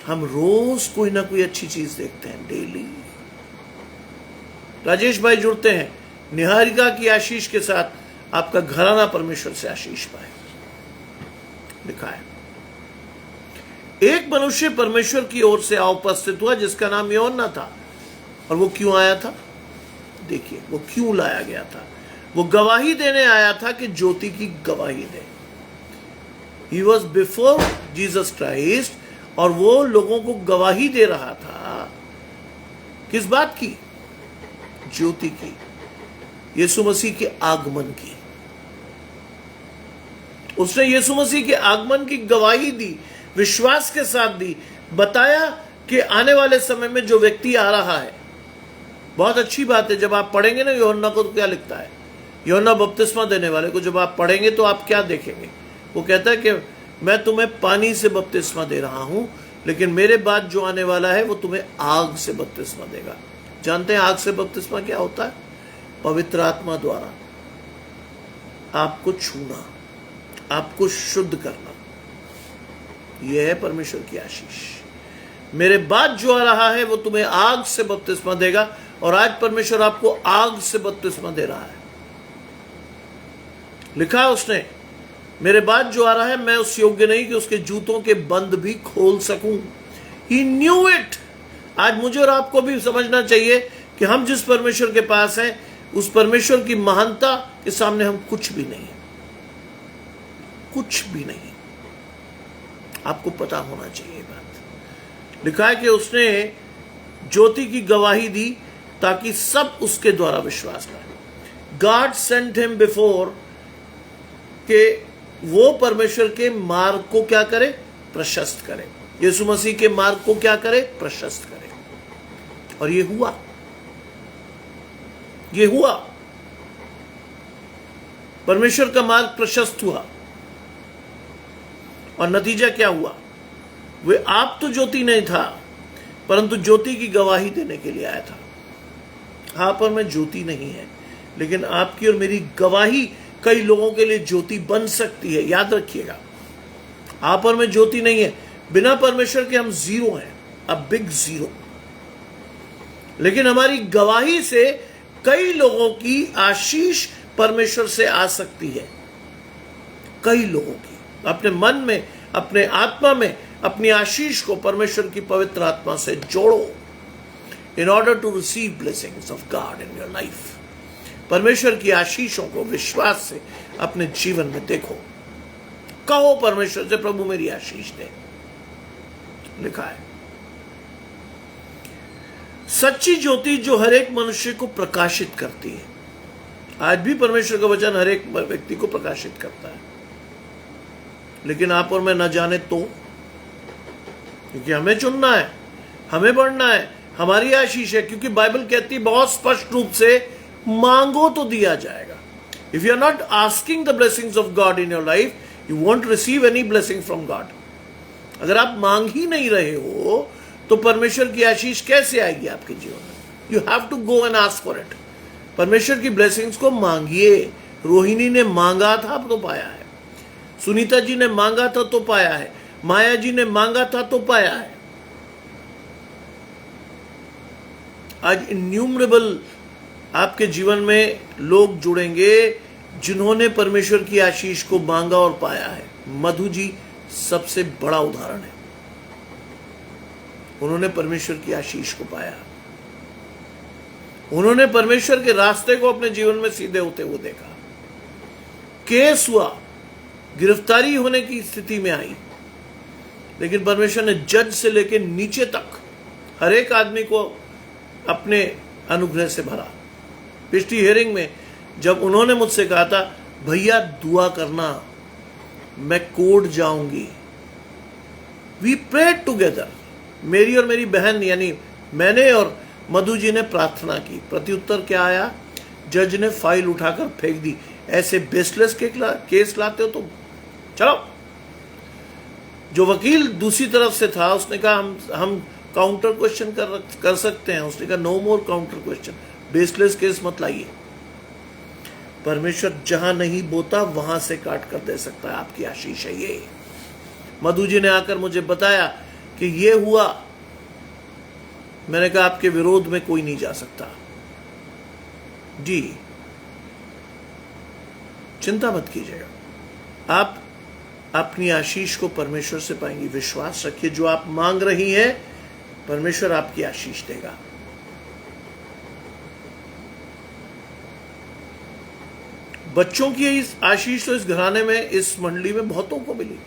हम रोज कोई ना कोई अच्छी चीज देखते हैं, डेली। राजेश भाई जुड़ते हैं, निहारिका की आशीष के साथ आपका घराना परमेश्वर से आशीष पाए, लिखा है। एक मनुष्य परमेश्वर की ओर से उपस्थित हुआ जिसका नाम योना था। और वो क्यों आया था? देखिए वो क्यों लाया गया था। वो गवाही देने आया था कि ज्योति की गवाही दे। He was before Jesus Christ, और वो लोगों को गवाही दे रहा था। किस बात की? ज्योति की, यीशु मसीह के आगमन की। उसने यीशु मसीह के आगमन की गवाही दी, विश्वास के साथ दी, बताया कि आने वाले समय में जो व्यक्ति आ रहा है। बहुत अच्छी बात है, जब आप पढ़ेंगे ना यूहन्ना को, तो क्या लिखता है? यूहन्ना बपतिस्मा देने वाले को जब आप पढ़ेंगे तो आप क्या देखेंगे? वो कहता है कि मैं तुम्हें पानी से बपतिस्मा दे रहा हूं, लेकिन मेरे बाद जो आने वाला है वो तुम्हें आग से बपतिस्मा देगा। जानते हैं आग से बपतिस्मा क्या होता है? पवित्र आत्मा द्वारा आपको छूना, आपको शुद्ध करना। यह है परमेश्वर की आशीष। मेरे बाद जो आ रहा है वो तुम्हें आग से बपतिस्मा देगा, और आज परमेश्वर आपको आग से बपतिस्मा दे रहा है। लिखा है उसने, मेरे बाद जो आ रहा है मैं उस योग्य नहीं कि उसके जूतों के बंद भी खोल सकूं। He knew it। आज मुझे और आपको भी समझना चाहिए कि हम जिस परमेश्वर के पास हैं, उस परमेश्वर की महानता के सामने हम कुछ भी नहीं है, कुछ भी नहीं। आपको पता होना चाहिए बात। लिखा है कि उसने ज्योति की गवाही दी ताकि सब उसके द्वारा विश्वास करें। गॉड सेंट हिम बिफोर, के वो परमेश्वर के मार्ग को क्या करे? प्रशस्त करे। यीशु मसीह के मार्ग को क्या करे? प्रशस्त करे। और ये हुआ, ये हुआ। परमेश्वर का मार्ग प्रशस्त हुआ, और नतीजा क्या हुआ? वे आप तो ज्योति नहीं था, परंतु ज्योति की गवाही देने के लिए आया था। हाँ, पर मैं ज्योति नहीं है, लेकिन आपकी और मेरी गवाही कई लोगों के लिए ज्योति बन सकती है। याद रखिएगा, आप और मैं ज्योति नहीं है। बिना परमेश्वर के हम जीरो हैं, अ बिग जीरो। लेकिन हमारी गवाही से कई लोगों की आशीष परमेश्वर से आ सकती है। कई लोगों की अपने मन में, अपने आत्मा में अपनी आशीष को परमेश्वर की पवित्र आत्मा से जोड़ो, in order to receive blessings of God in your life. परमेश्वर की आशीषों को विश्वास से अपने जीवन में देखो। कहो परमेश्वर से, प्रभु मेरी आशीष दे। लिखा है, सच्ची ज्योति जो हर एक मनुष्य को प्रकाशित करती है। आज भी परमेश्वर का वचन हर एक व्यक्ति को प्रकाशित करता है, लेकिन आप और मैं न जाने तो, क्योंकि हमें चुनना है, हमें बढ़ना है, हमारी आशीष है। क्योंकि बाइबल कहती है बहुत स्पष्ट रूप से, मांगो तो दिया जाएगा। If you are not asking the blessings of God in your life, you won't receive any blessing from God. अगर आप मांग ही नहीं रहे हो तो परमेश्वर की आशीष कैसे आएगी आपके जीवन में? You have to go and ask for it. परमेश्वर की ब्लेसिंग्स को मांगिए। रोहिणी ने मांगा था तो पाया है, सुनीता जी ने मांगा था तो पाया है, माया जी ने मांगा था तो पाया है। आज इन्यूमरेबल आपके जीवन में लोग जुड़ेंगे जिन्होंने परमेश्वर की आशीष को मांगा और पाया है। मधु जी सबसे बड़ा उदाहरण है। उन्होंने परमेश्वर की आशीष को पाया, उन्होंने परमेश्वर के रास्ते को अपने जीवन में सीधे होते हुए देखा। केस हुआ, गिरफ्तारी होने की स्थिति में आई, लेकिन परमेश्वर ने जज से लेकर नीचे तक हर एक आदमी को अपने अनुग्रह से भरा। पिछली हियरिंग में जब उन्होंने मुझसे कहा था भैया दुआ करना मैं कोर्ट जाऊंगी, वी प्रेड टुगेदर, मेरी और मेरी बहन यानी मैंने और मधु जी ने प्रार्थना की। प्रत्युत्तर क्या आया? जज ने फाइल उठाकर फेंक दी। ऐसे बेसलेस केस लाते हो तो चलो। जो वकील दूसरी तरफ से था उसने कहा हम काउंटर क्वेश्चन कर सकते हैं। उसने कहा नो मोर काउंटर क्वेश्चन, बेसलेस केस मत लाइए। परमेश्वर जहां नहीं बोता वहां से काट कर दे सकता है, आपकी आशीष है ये। मधु जी ने आकर मुझे बताया कि ये हुआ। मैंने कहा आपके विरोध में कोई नहीं जा सकता जी, चिंता मत कीजिएगा, आप अपनी आशीष को परमेश्वर से पाएंगी। विश्वास रखिए, जो आप मांग रही हैं परमेश्वर आपकी आशीष देगा। बच्चों की इस आशीष तो इस घराने में, इस मंडली में बहुतों को मिली,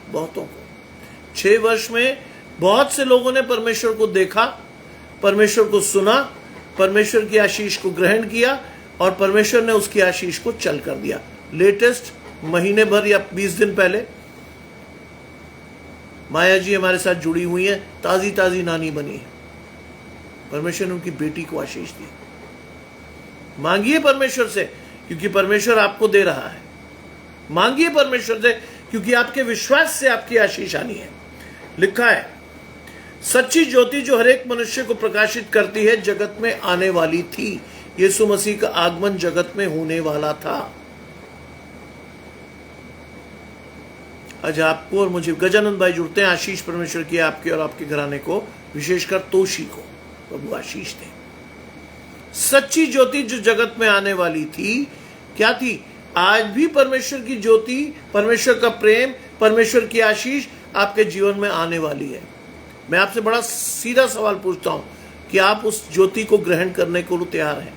बहुतों को। 6 वर्ष में बहुत से लोगों ने परमेश्वर को देखा, परमेश्वर को सुना, परमेश्वर की आशीष को ग्रहण किया और परमेश्वर ने उसकी आशीष को चल कर दिया। लेटेस्ट महीने भर या 20 दिन पहले माया जी हमारे साथ जुड़ी हुई हैं, ताजी ताजी नानी बनी है। परमेश्वर ने उनकी बेटी को आशीष दी। मांगिए परमेश्वर से क्योंकि परमेश्वर आपको दे रहा है। मांगिए परमेश्वर से क्योंकि आपके विश्वास से आपकी आशीष आनी है। लिखा है सच्ची ज्योति जो हर एक मनुष्य को प्रकाशित करती है जगत में आने वाली थी। यीशु मसीह का आगमन जगत में होने वाला था। आज आपको और मुझे गजानंद भाई जुड़ते हैं। आशीष परमेश्वर की आपके और आपके घराने को, विशेषकर तोशी को प्रभु आशीष दे। सच्ची ज्योति जो जगत में आने वाली थी, क्या थी? आज भी परमेश्वर की ज्योति, परमेश्वर का प्रेम, परमेश्वर की आशीष आपके जीवन में आने वाली है। मैं आपसे बड़ा सीधा सवाल पूछता हूं कि आप उस ज्योति को ग्रहण करने को तैयार हैं?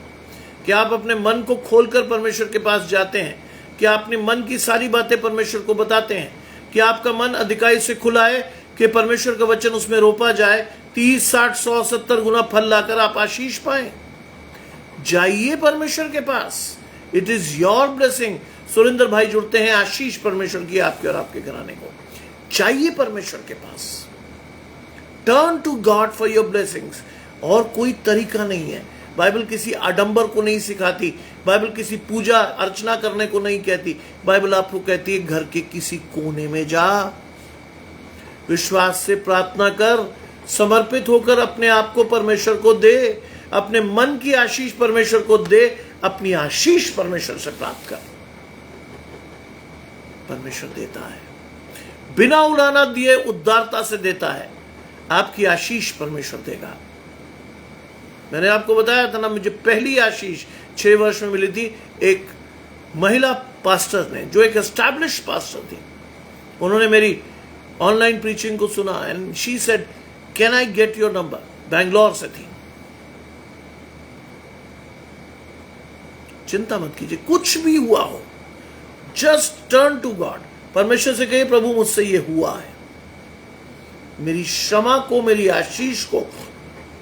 क्या आप अपने मन को खोलकर परमेश्वर के पास जाते हैं? क्या अपने मन की सारी बातें परमेश्वर को बताते हैं? क्या आपका मन अधिकाई से खुला है कि परमेश्वर का वचन उसमें रोपा जाए, 30, 60, 100, 70 गुना फल लाकर आप आशीष पाएं? जाइए परमेश्वर के पास। It is your blessing. Surendra भाई जुड़ते हैं। आशीष परमेश्वर की आपके और आपके घराने को। चाहिए परमेश्वर के पास। Turn to God for your blessings. और कोई तरीका नहीं है। बाइबल किसी आडंबर को नहीं सिखाती। बाइबल किसी पूजा अर्चना करने को नहीं कहती। बाइबल आपको कहती है घर के किसी कोने में जा, विश्वास से प्रार्थना कर, समर्पित होकर अपने आप को परमेश्वर को दे, अपने मन की आशीष परमेश्वर को दे, अपनी आशीष परमेश्वर से प्राप्त कर। परमेश्वर देता है, बिना उड़ाना दिए उदारता से देता है। आपकी आशीष परमेश्वर देगा। मैंने आपको बताया था ना, मुझे पहली आशीष 6 वर्ष में मिली थी एक महिला पास्टर ने, जो एक एस्टैब्लिश पास्टर थी। उन्होंने मेरी ऑनलाइन प्रीचिंग को सुना and she said can I get your number. Bangalore से थी। चिंता मत कीजिए, कुछ भी हुआ हो, जस्ट टर्न टू गॉड। परमेश्वर से कहिए प्रभु मुझसे ये हुआ है, मेरी क्षमा को, मेरी आशीष को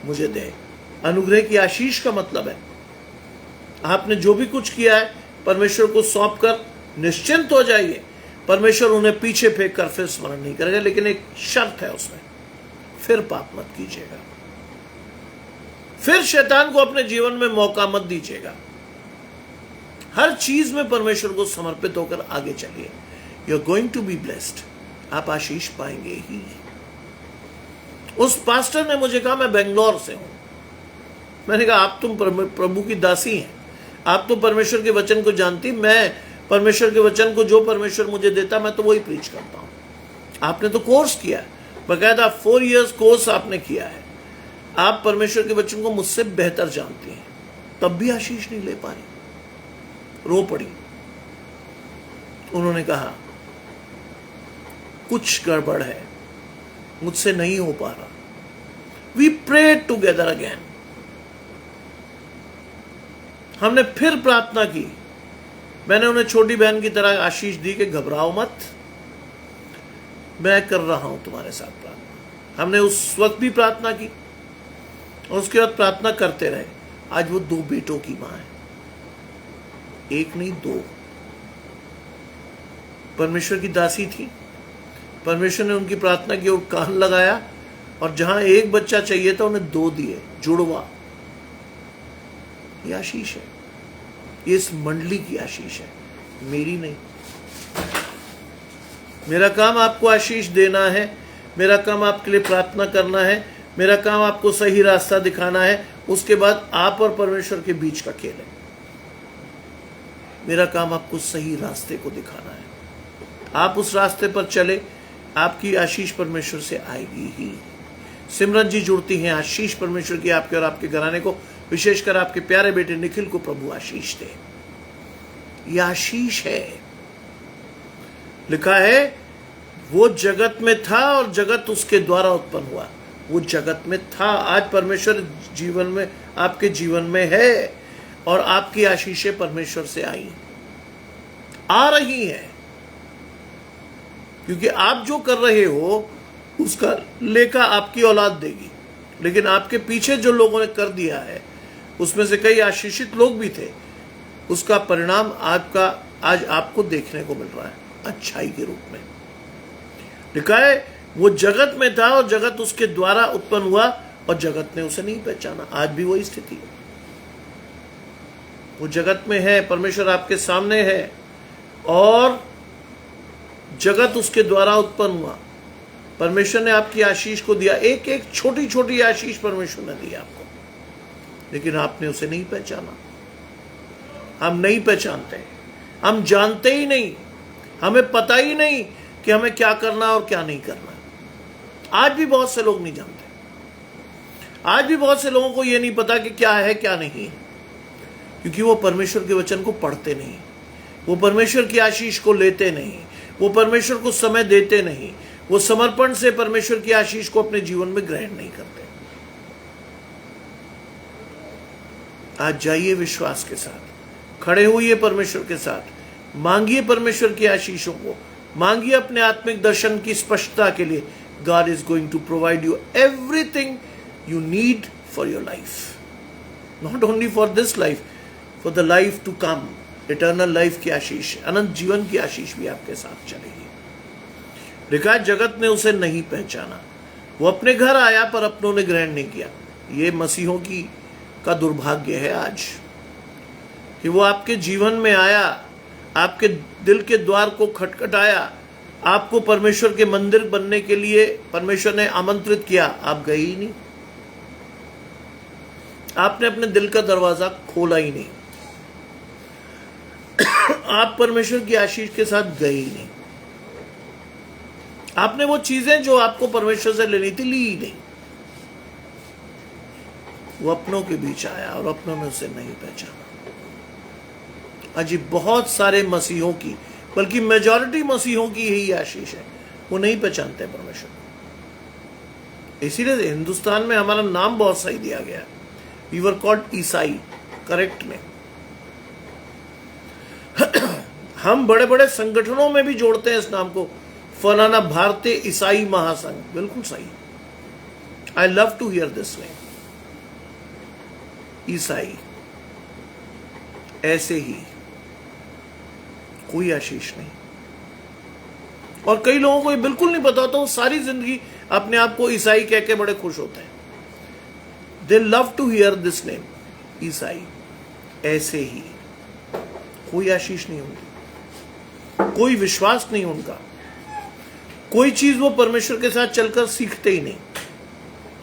मुझे दे। अनुग्रह की आशीष का मतलब है आपने जो भी कुछ किया है परमेश्वर को सौंपकर निश्चिंत हो जाइए। परमेश्वर उन्हें पीछे फेंक कर फिर स्मरण नहीं करेगा, लेकिन एक शर्त है उसमें, फिर पाप मत कीजिएगा, फिर शैतान को अपने जीवन में मौका मत दीजिएगा। हर चीज में परमेश्वर को समर्पित होकर आगे चलिए। You are going to be blessed. आप आशीष पाएंगे ही। उस पास्टर ने मुझे कहा मैं बेंगलोर से हूं। मैंने कहा आप तुम प्रभु की दासी हैं, आप तो परमेश्वर के वचन को जानती। मैं परमेश्वर के वचन को, जो परमेश्वर मुझे देता मैं तो वही प्रीच करता हूं। आपने तो कोर्स किया है, बकायदा 4 इयर्स कोर्स आपने किया है। आप परमेश्वर के वचन को मुझसे बेहतर जानती हैं, तब भी आशीष नहीं ले पाई, रो पड़ी। उन्होंने कहा कुछ गड़बड़ है, मुझसे नहीं हो पा रहा। We prayed together again. हमने फिर प्रार्थना की। मैंने उन्हें छोटी बहन की तरह आशीष दी कि घबराओ मत, मैं कर रहा हूं तुम्हारे साथ प्रार्थना। हमने उस वक्त भी प्रार्थना की और उसके बाद प्रार्थना करते रहे। आज वो 2 बेटों की मां है, एक नहीं 2। परमेश्वर की दासी थी, परमेश्वर ने उनकी प्रार्थना की और कान लगाया, और जहां एक बच्चा चाहिए था उन्हें 2 दिए, जुड़वा। ये आशीष है, ये इस मंडली की आशीष है, मेरी नहीं। मेरा काम आपको आशीष देना है, मेरा काम आपके लिए प्रार्थना करना है, मेरा काम आपको सही रास्ता दिखाना है। उसके बाद आप और परमेश्वर के बीच का खेल है। मेरा काम आपको सही रास्ते को दिखाना है। आप उस रास्ते पर चले, आपकी आशीष परमेश्वर से आएगी ही। सिमरन जी जुड़ती हैं, आशीष परमेश्वर की आपके और आपके घराने को, विशेषकर आपके प्यारे बेटे निखिल को प्रभु आशीष दे। यह आशीष है। लिखा है वो जगत में था और जगत उसके द्वारा उत्पन्न हुआ। वो जगत में था, आज परमेश्वर जीवन में, आपके जीवन में है, और आपकी आशीषें परमेश्वर से आई, आ रही हैं। क्योंकि आप जो कर रहे हो उसका लेखा आपकी औलाद देगी। लेकिन आपके पीछे जो लोगों ने कर दिया है, उसमें से कई आशीषित लोग भी थे, उसका परिणाम आपका आज आपको देखने को मिल रहा है, अच्छाई के रूप में। लिखा है वो जगत में था और जगत उसके द्वारा उत्पन्न हुआ, और जगत ने उसे नहीं पहचाना। आज भी वही स्थिति है। वो जगत में है, परमेश्वर आपके सामने है, और जगत उसके द्वारा उत्पन्न हुआ। परमेश्वर ने आपकी आशीष को दिया, एक एक छोटी छोटी आशीष परमेश्वर ने दी आपको, लेकिन आपने उसे नहीं पहचाना। हम नहीं पहचानते, हम जानते ही नहीं, हमें पता ही नहीं कि हमें क्या करना और क्या नहीं करना। आज भी बहुत से लोग नहीं जानते। आज भी बहुत से लोगों को यह नहीं पता कि क्या है क्या नहीं है, क्योंकि वो परमेश्वर के वचन को पढ़ते नहीं, वो परमेश्वर की आशीष को लेते नहीं, वो परमेश्वर को समय देते नहीं, वो समर्पण से परमेश्वर की आशीष को अपने जीवन में ग्रहण नहीं करते। आज जाइए विश्वास के साथ, खड़े होइए परमेश्वर के साथ, मांगिए परमेश्वर की आशीषों को, मांगिए अपने आत्मिक दर्शन की स्पष्टता के लिए। God is going to provide you everything you need for your life, not only for this life, for the life to come, eternal life की आशीष, अनंत जीवन की आशीष भी आपके साथ चलेगी। लिखा जगत ने उसे नहीं पहचाना, वो अपने घर आया पर अपनों ने ग्रहण नहीं किया। ये मसीहों की का दुर्भाग्य है आज, कि वो आपके जीवन में आया, आपके दिल के द्वार को खटखटाया, आपको परमेश्वर के मंदिर बनने के लिए परमेश्वर ने आमंत्रित किया, आप गए ही नहीं। आपने अपने दिल का दरवाजा खोला ही नहीं, आप परमेश्वर की आशीष के साथ गए ही नहीं। आपने वो चीजें जो आपको परमेश्वर से लेनी थी ली ही नहीं। वो अपनों के बीच आया और अपनों ने उसे नहीं पहचाना। अजी बहुत सारे मसीहों की, बल्कि मेजॉरिटी मसीहों की यही आशीष है, वो नहीं पहचानते परमेश्वर। इसीलिए हिंदुस्तान में हमारा नाम बहुत सही दिया गया, वी वर कॉल्ड ईसाई, करेक्ट में। हम बड़े बड़े संगठनों में भी जोड़ते हैं इस नाम को, फलाना भारतीय ईसाई महासंघ, बिल्कुल सही। I love to hear this name, ईसाई। ऐसे ही कोई आशीष नहीं। और कई लोगों को ये बिल्कुल नहीं पता होता, वो सारी जिंदगी अपने आप को ईसाई कह के बड़े खुश होते हैं। They love to hear this name, ईसाई। ऐसे ही कोई आशीष नहीं उनकी, कोई विश्वास नहीं उनका, कोई चीज वो परमेश्वर के साथ चलकर सीखते ही नहीं,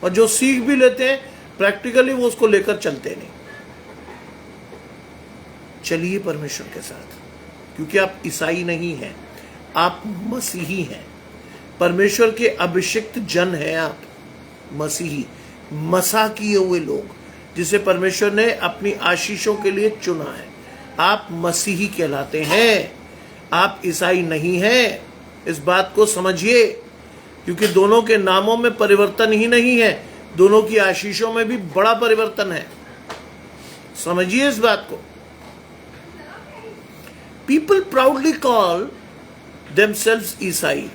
और जो सीख भी लेते हैं प्रैक्टिकली वो उसको लेकर चलते नहीं। चलिए परमेश्वर के साथ, क्योंकि आप ईसाई नहीं हैं, आप मसीही हैं, परमेश्वर के अभिषिक्त जन हैं। आप मसीही, मसा किए हुए लोग, जिसे परमेश्वर ने अपनी आशीषों के लिए चुना है। आप मसीही कहलाते हैं, आप ईसाई नहीं हैं। इस बात को समझिए, क्योंकि दोनों के नामों में परिवर्तन ही नहीं है, दोनों की आशीषों में भी बड़ा परिवर्तन है। समझिए इस बात को। People proudly call themselves ईसाई।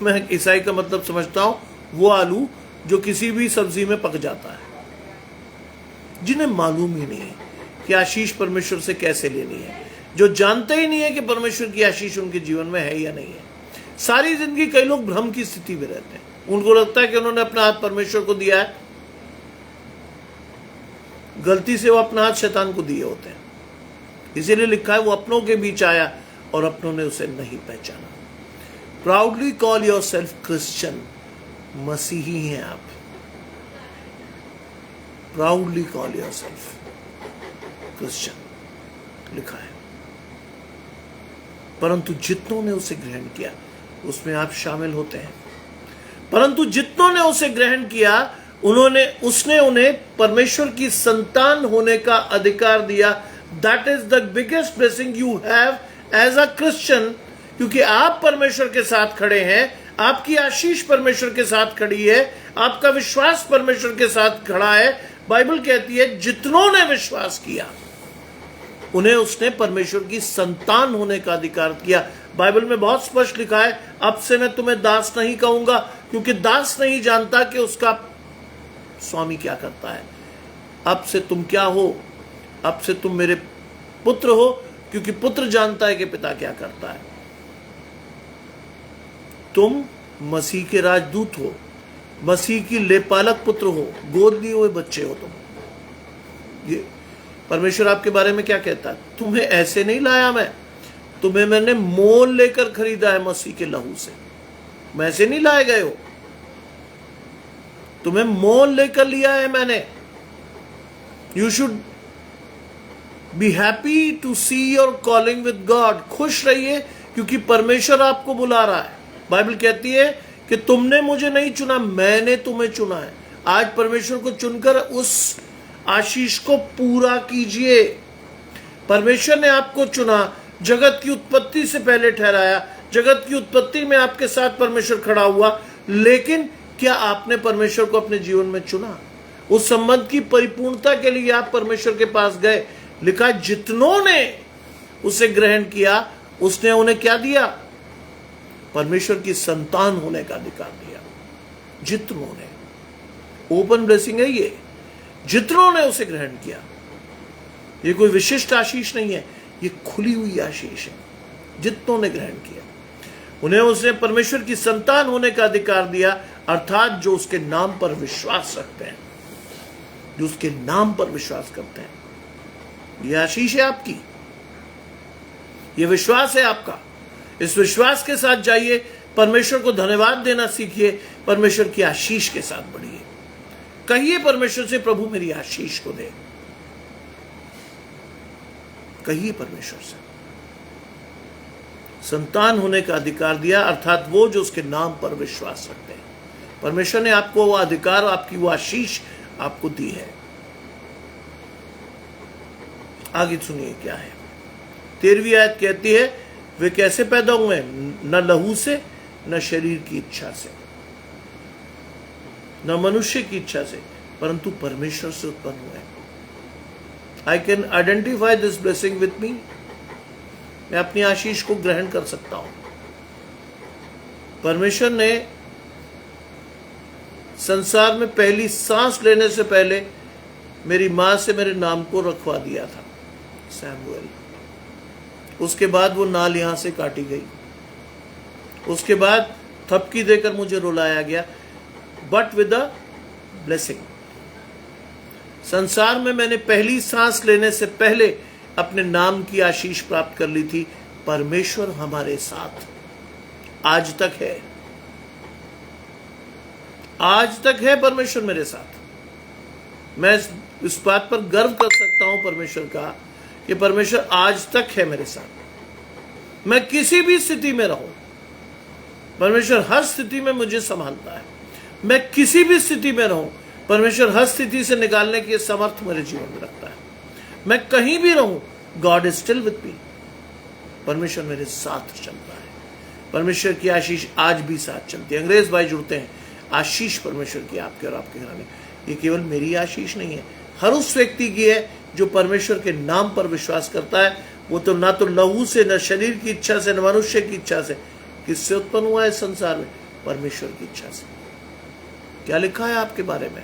मैं ईसाई का मतलब समझता हूं वो आलू जो किसी भी सब्जी में पक जाता है, जिन्हें मालूम ही नहीं है कि आशीष परमेश्वर से कैसे लेनी है, जो जानते ही नहीं है कि परमेश्वर की आशीष उनके जीवन में है या नहीं है। सारी जिंदगी कई लोग भ्रम की स्थिति में रहते हैं, उनको लगता है कि उन्होंने अपना हाथ परमेश्वर को दिया है, गलती से वो अपना हाथ शैतान को दिए होते हैं। इसीलिए लिखा है वो अपनों के बीच आया और अपनों ने उसे नहीं पहचाना। Proudly call your self Christian, मसीही हैं आप। Proudly call your self Christian लिखा है। परंतु जितनों ने उसे ग्रहण किया उसमें आप शामिल होते हैं। परंतु जितनों ने उसे ग्रहण किया उसने उन्हें परमेश्वर की संतान होने का अधिकार दिया। That is the biggest blessing you have as a Christian, क्योंकि आप परमेश्वर के साथ खड़े हैं, आपकी आशीष परमेश्वर के साथ खड़ी है, आपका विश्वास परमेश्वर के साथ खड़ा है। बाइबल कहती है जितनों ने विश्वास किया उन्हें उसने परमेश्वर की संतान होने का अधिकार किया। बाइबल में बहुत स्पष्ट लिखा है, अब से मैं तुम्हें दास नहीं कहूंगा, क्योंकि दास नहीं जानता कि उसका स्वामी क्या करता है। अब से तुम क्या हो? अब से तुम मेरे पुत्र हो, क्योंकि पुत्र जानता है कि पिता क्या करता है। तुम मसीह के राजदूत हो, मसीह की लेपालक पुत्र हो, गोद लिए हुए बच्चे हो तुम। ये परमेश्वर आपके बारे में क्या कहता है? तुम्हें ऐसे नहीं लाया मैं, तुम्हें मैंने मोल लेकर खरीदा है मसीह के लहू से। मैं ऐसे नहीं लाए गए हो, तुम्हें मोल लेकर लिया है मैंने। You should be happy to see your calling with God. खुश रहिए क्योंकि परमेश्वर आपको बुला रहा है। बाइबल कहती है कि तुमने मुझे नहीं चुना, मैंने तुम्हें चुना है। आज परमेश्वर को चुनकर उस आशीष को पूरा कीजिए। परमेश्वर ने आपको चुना, जगत की उत्पत्ति से पहले ठहराया, जगत की उत्पत्ति में आपके साथ परमेश्वर खड़ा हुआ। लेकिन क्या आपने परमेश्वर को अपने जीवन में चुना? उस संबंध की परिपूर्णता के लिए आप परमेश्वर के पास गए। लिखा जितनों ने उसे ग्रहण किया उसने उन्हें क्या दिया? परमेश्वर की संतान होने का अधिकार दिया। जितनों ने, ओपन ब्लेसिंग है ये। जितनों ने उसे ग्रहण किया, ये कोई विशिष्ट आशीष नहीं है, ये खुली हुई आशीष है। जितनों ने ग्रहण किया उन्हें उसने परमेश्वर की संतान होने का अधिकार दिया, अर्थात जो उसके नाम पर विश्वास रखते हैं, जो उसके नाम पर विश्वास करते हैं। यह आशीष है आपकी, यह विश्वास है आपका। इस विश्वास के साथ जाइए, परमेश्वर को धन्यवाद देना सीखिए, परमेश्वर की आशीष के साथ बढ़िए। कहिए परमेश्वर से, प्रभु मेरी आशीष को दे। कहिए परमेश्वर से। संतान होने का अधिकार दिया, अर्थात वो जो उसके नाम पर विश्वास रखते हैं। परमेश्वर ने आपको वो अधिकार, आपकी वो आशीष आपको दी है। आगे सुनिए क्या है। 13वीं आयत कहती है, वे कैसे पैदा हुए? न लहू से, न शरीर की इच्छा से, न मनुष्य की इच्छा से, परंतु परमेश्वर से उत्पन्न हुए। I can identify this blessing with me. मैं अपनी आशीष को ग्रहण कर सकता हूं। परमेश्वर ने संसार में पहली सांस लेने से पहले मेरी मां से मेरे नाम को रखवा दिया था, सैमुएल। उसके बाद वो नाल यहां से काटी गई, उसके बाद थपकी देकर मुझे रुलाया गया, बट विद अ ब्लेसिंग। संसार में मैंने पहली सांस लेने से पहले अपने नाम की आशीष प्राप्त कर ली थी। परमेश्वर हमारे साथ आज तक है, आज तक है परमेश्वर मेरे साथ। मैं इस बात पर गर्व कर सकता हूं परमेश्वर का कि परमेश्वर आज तक है मेरे साथ। मैं किसी भी स्थिति में रहूं, परमेश्वर हर स्थिति में मुझे संभालता है। मैं किसी भी स्थिति में रहूं, परमेश्वर हर स्थिति से निकालने की समर्थ मेरे जीवन में रखता है। मैं कहीं भी रहूं, God is still with me. परमेश्वर मेरे साथ चलता है। परमेश्वर की आशीष आज भी साथ चलती है। अंग्रेज भाई जुड़ते हैं, आशीष परमेश्वर की आपके और आपके घराने। ये केवल मेरी आशीष नहीं है, हर उस व्यक्ति की है जो परमेश्वर के नाम पर विश्वास करता है। वो तो ना तो लहू से, न शरीर की इच्छा से, न मनुष्य की इच्छा से। किससे उत्पन्न हुआ है संसार में? परमेश्वर की इच्छा से। क्या लिखा है आपके बारे में?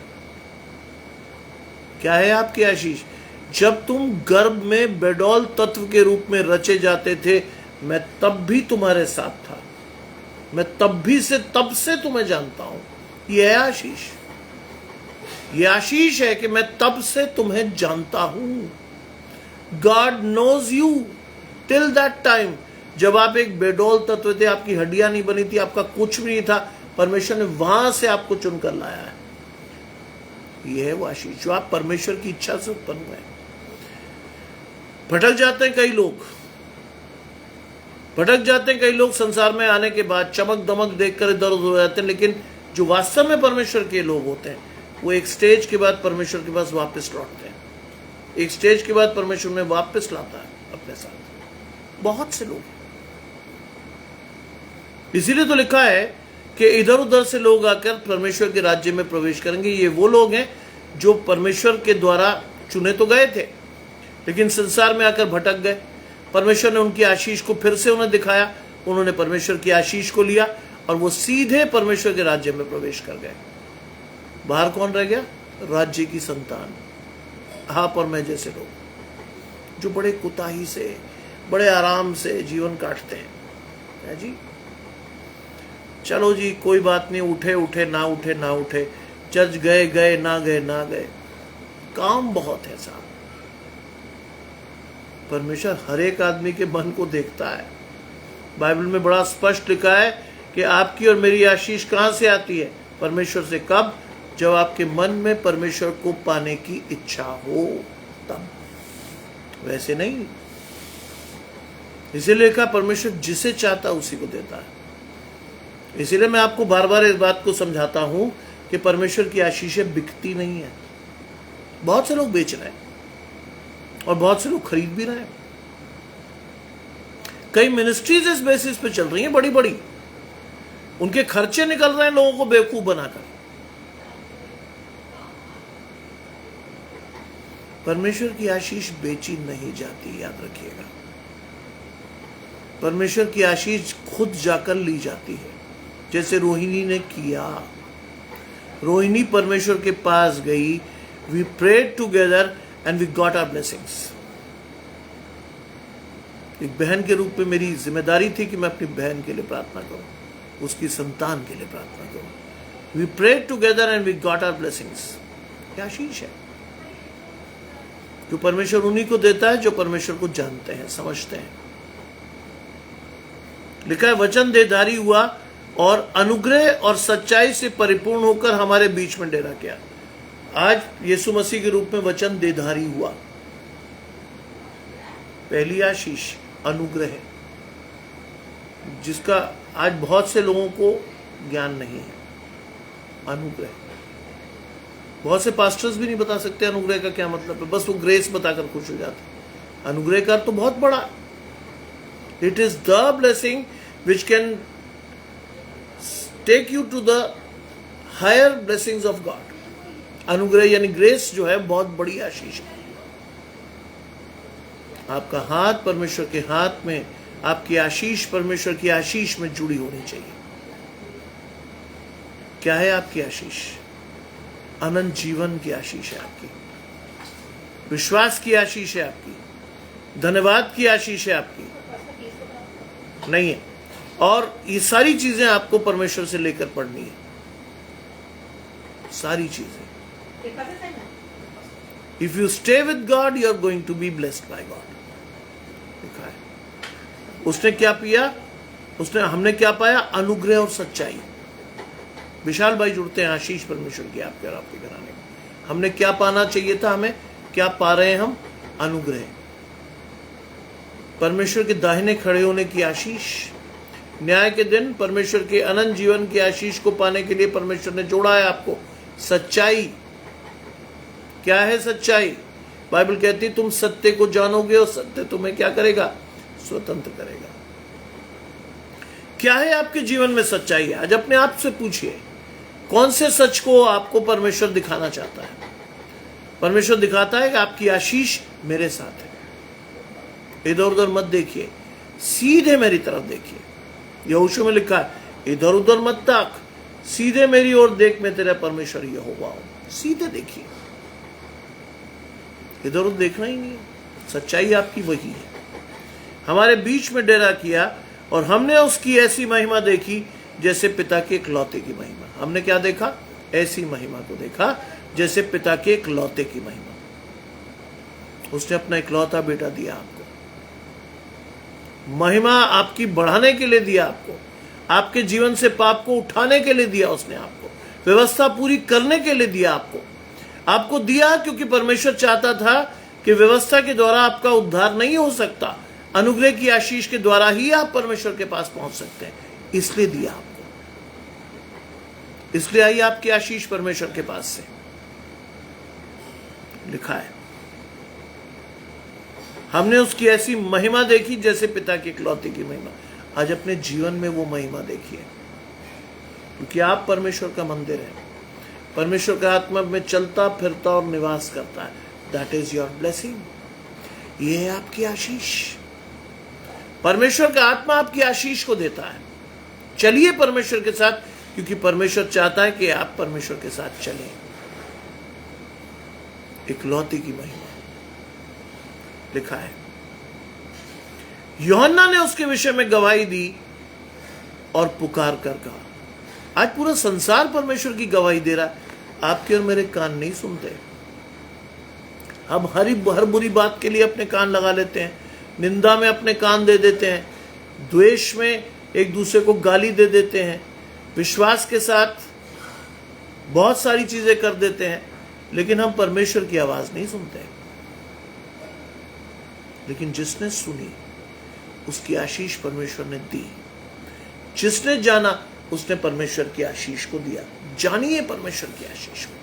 क्या है आपकी आशीष? जब तुम गर्भ में बेडौल तत्व के रूप में रचे जाते थे, मैं तब भी तुम्हारे साथ था। मैं तब से तुम्हें जानता हूं। यह है आशीष। यह आशीष है कि मैं तब से तुम्हें जानता हूं। God knows you till that time. जब आप एक बेडौल तत्व थे, आपकी हड्डियां नहीं बनी थी, आपका कुछ भी नहीं था, परमेश्वर ने वहां से आपको चुनकर लाया है। यह है वो आशीष जो आप परमेश्वर की इच्छा से उत्पन्न हुए। भटक जाते हैं कई लोग संसार में आने के बाद, चमक दमक देखकर इधर उधर हो जाते हैं, लेकिन जो वास्तव में परमेश्वर के लोग होते हैं, वो एक स्टेज के बाद परमेश्वर के पास वापस लौटते हैं। एक स्टेज के बाद परमेश्वर में वापस लाता है अपने साथ। बहुत से लोग, इसीलिए तो लिखा है कि इधर उधर से लोग आकर परमेश्वर के राज्य में प्रवेश करेंगे। ये वो लोग हैं जो परमेश्वर के द्वारा चुने तो गए थे, लेकिन संसार में आकर भटक गए। परमेश्वर ने उनकी आशीष को फिर से उन्हें दिखाया, उन्होंने परमेश्वर की आशीष को लिया और वो सीधे परमेश्वर के राज्य में प्रवेश कर गए। बाहर कौन रह गया? राज्य की संतान, आप और मैं जैसे लोग, जो बड़े कुताही से, बड़े आराम से जीवन काटते हैं। है जी, चलो जी, कोई बात नहीं, उठे उठे ना उठे ना उठे, चर्च गए गए ना गए ना गए, काम बहुत है साहब। परमेश्वर हर एक आदमी के मन को देखता है। बाइबल में बड़ा स्पष्ट लिखा है कि आपकी और मेरी आशीष कहां से आती है? परमेश्वर से। कब? जब आपके मन में परमेश्वर को पाने की इच्छा हो, तब, वैसे नहीं। इसीलिए कहा परमेश्वर जिसे चाहता उसी को देता है। इसीलिए मैं आपको बार बार इस बात को समझाता हूं कि परमेश्वर की आशीषें बिकती नहीं है। बहुत से लोग बेच रहे हैं और बहुत से लोग खरीद भी रहे हैं। कई मिनिस्ट्रीज इस बेसिस पे चल रही हैं, बड़ी बड़ी, उनके खर्चे निकल रहे हैं लोगों को बेवकूफ बनाकर। परमेश्वर की आशीष बेची नहीं जाती, याद रखिएगा। परमेश्वर की आशीष खुद जाकर ली जाती है, जैसे रोहिणी ने किया। रोहिणी परमेश्वर के पास गई, we prayed together and we got our blessings. एक बहन के रूप में मेरी जिम्मेदारी थी कि मैं अपनी बहन के लिए प्रार्थना करूं, उसकी संतान के लिए प्रार्थना करूं। We prayed together and we got our blessings. क्या आशीष है जो परमेश्वर उन्हीं को देता है जो परमेश्वर को जानते हैं, समझते हैं। लिखा है वचन देहधारी हुआ और अनुग्रह और सच्चाई से परिपूर्ण होकर हमारे बीच में डेरा किया। आज यीशु मसीह के रूप में वचन देहधारी हुआ। पहली आशीष अनुग्रह है, जिसका आज बहुत से लोगों को ज्ञान नहीं है। अनुग्रह, बहुत से पास्टर्स भी नहीं बता सकते अनुग्रह का क्या मतलब है, बस वो ग्रेस बताकर खुश हो जाते। अनुग्रह का तो बहुत बड़ा, it is the blessing which can take you to the higher blessings of God. अनुग्रह यानी ग्रेस जो है बहुत बड़ी आशीष है। आपका हाथ परमेश्वर के हाथ में, आपकी आशीष परमेश्वर की आशीष में जुड़ी होनी चाहिए। क्या है आपकी आशीष? अनंत जीवन की आशीष है आपकी, विश्वास की आशीष है आपकी, धन्यवाद की आशीष है आपकी, नहीं है। और ये सारी चीजें आपको परमेश्वर से लेकर पढ़नी है, सारी चीजें। If you stay with God you are going to be blessed by God. लिखा है उसने क्या पिया, हमने क्या पाया? अनुग्रह और सच्चाई। विशाल भाई जुड़ते हैं, आशीष परमेश्वर की आपके और आपके घराने में। हमने क्या पाना चाहिए था, हमें क्या पा रहे हैं हम? अनुग्रह, परमेश्वर के दाहिने खड़े होने की आशीष। न्याय के दिन परमेश्वर के अनंत जीवन की आशीष को पाने के लिए परमेश्वर ने जोड़ा है आपको। सच्चाई, क्या है सच्चाई? बाइबल कहती तुम सत्य को जानोगे और सत्य तुम्हें क्या करेगा? स्वतंत्र करेगा। क्या है आपके जीवन में सच्चाई? आज अपने आप से पूछिए, कौन से सच को आपको परमेश्वर दिखाना चाहता है? परमेश्वर दिखाता है कि आपकी आशीष मेरे साथ है। इधर उधर मत देखिए, सीधे मेरी तरफ देखिए। यहोशू में लिखा है इधर उधर मत ताक, सीधे मेरी ओर देख, मैं तेरा परमेश्वर यहोवा हूं। सीधे देखिए, इधर उधर देखना ही नहीं है, सच्चाई आपकी वही है। हमारे बीच में डेरा किया और हमने उसकी ऐसी महिमा देखी जैसे पिता के इकलौते की महिमा। हमने क्या देखा? ऐसी महिमा को देखा जैसे पिता के इकलौते की महिमा। उसने अपना इकलौता बेटा दिया आपको, महिमा आपकी बढ़ाने के लिए दिया आपको, आपके जीवन से पाप को उठाने के लिए दिया उसने आपको, व्यवस्था पूरी करने के लिए दिया आपको दिया क्योंकि परमेश्वर चाहता था कि व्यवस्था के द्वारा आपका उद्धार नहीं हो सकता, अनुग्रह की आशीष के द्वारा ही आप परमेश्वर के पास पहुंच सकते हैं, इसलिए दिया आपको। इसलिए आई आपकी आशीष परमेश्वर के पास से। लिखा है हमने उसकी ऐसी महिमा देखी जैसे पिता के इकलौते की महिमा। आज अपने जीवन में वो महिमा देखिए, क्योंकि आप परमेश्वर का मंदिर है, परमेश्वर का आत्मा में चलता फिरता और निवास करता है। दैट इज योर ब्लेसिंग, ये है आपकी आशीष। परमेश्वर का आत्मा आपकी आशीष को देता है। चलिए परमेश्वर के साथ, क्योंकि परमेश्वर चाहता है कि आप परमेश्वर के साथ चलें। इकलौते की महिमा लिखा है। यूहन्ना ने उसके विषय में गवाही दी और पुकार कर कहा। आज पूरा संसार परमेश्वर की गवाही दे रहा है, आपके और मेरे कान नहीं सुनते। हम हर बुरी बात के लिए अपने कान लगा लेते हैं, निंदा में अपने कान दे देते हैं, द्वेष में एक दूसरे को गाली दे देते हैं, विश्वास के साथ बहुत सारी चीजें कर देते हैं, लेकिन हम परमेश्वर की आवाज नहीं सुनते। लेकिन जिसने सुनी उसकी आशीष परमेश्वर ने दी, जिसने जाना उसने परमेश्वर की आशीष को दिया। जानिए परमेश्वर की आशीष को।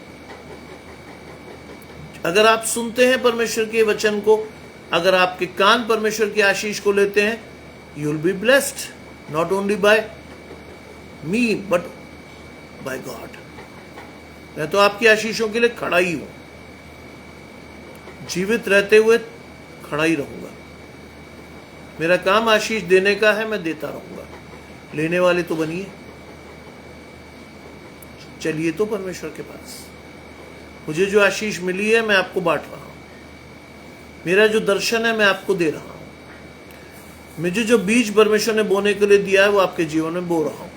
अगर आप सुनते हैं परमेश्वर के वचन को, अगर आपके कान परमेश्वर की आशीष को लेते हैं, you will be blessed, not only by me but by God. मैं तो आपकी आशीषों के लिए खड़ा ही हूं, जीवित रहते हुए खड़ा ही रहूंगा। मेरा काम आशीष देने का है, मैं देता रहूंगा। लेने वाले तो बनिए, चलिए तो परमेश्वर के पास। मुझे जो आशीष मिली है मैं आपको बांट रहा हूं, मेरा जो दर्शन है मैं आपको दे रहा हूं, मुझे जो बीज परमेश्वर ने बोने के लिए दिया है वो आपके जीवन में बो रहा हूं।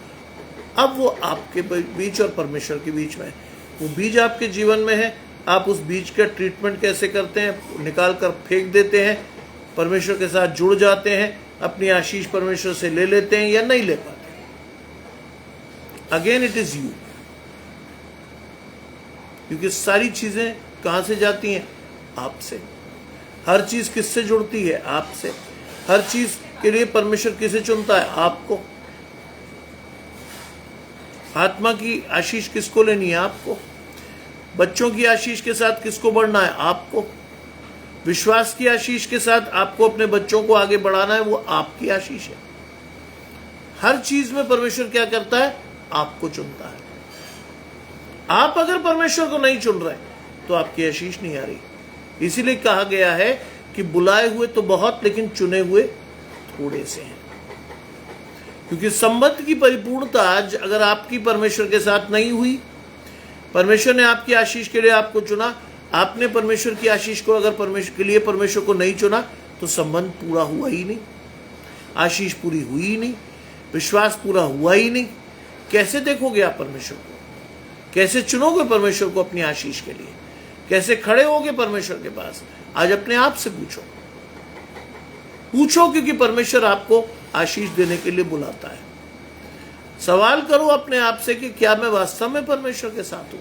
अब वो आपके बीच और परमेश्वर के बीच में है। वो बीज आपके जीवन में है, आप उस बीज का ट्रीटमेंट कैसे करते हैं? निकाल कर फेंक देते हैं, परमेश्वर के साथ जुड़ जाते हैं, अपनी आशीष परमेश्वर से ले लेते हैं या नहीं ले पाते। अगेन इट इज यू, क्योंकि सारी चीजें कहां से जाती हैं? आपसे। हर चीज किससे जुड़ती है? आपसे। हर चीज के लिए परमेश्वर किसे चुनता है? आपको। आत्मा की आशीष किसको लेनी है? आपको। बच्चों की आशीष के साथ किसको बढ़ना है? आपको। विश्वास की आशीष के साथ आपको अपने बच्चों को आगे बढ़ाना है, वो आपकी आशीष है। हर चीज में परमेश्वर क्या करता है? आपको चुनता है। आप अगर परमेश्वर को नहीं चुन रहे तो आपकी आशीष नहीं आ रही। इसीलिए कहा गया है कि बुलाए हुए तो बहुत, लेकिन चुने हुए थोड़े से हैं। क्योंकि संबंध की परिपूर्णता आज अगर आपकी परमेश्वर के साथ नहीं हुई, परमेश्वर ने आपकी आशीष के लिए आपको चुना, आपने परमेश्वर की आशीष को अगर परमेश्वर के लिए परमेश्वर को नहीं चुना, तो संबंध पूरा हुआ ही नहीं, आशीष पूरी हुई ही नहीं, विश्वास पूरा हुआ ही नहीं। कैसे देखोगे आप परमेश्वर को? कैसे चुनोगे परमेश्वर को अपनी आशीष के लिए? कैसे खड़े होगे परमेश्वर के पास? आज अपने आप से पूछो, क्योंकि परमेश्वर आपको आशीष देने के लिए बुलाता है। सवाल करो अपने आप से कि क्या मैं वास्तव में परमेश्वर के साथ हूं?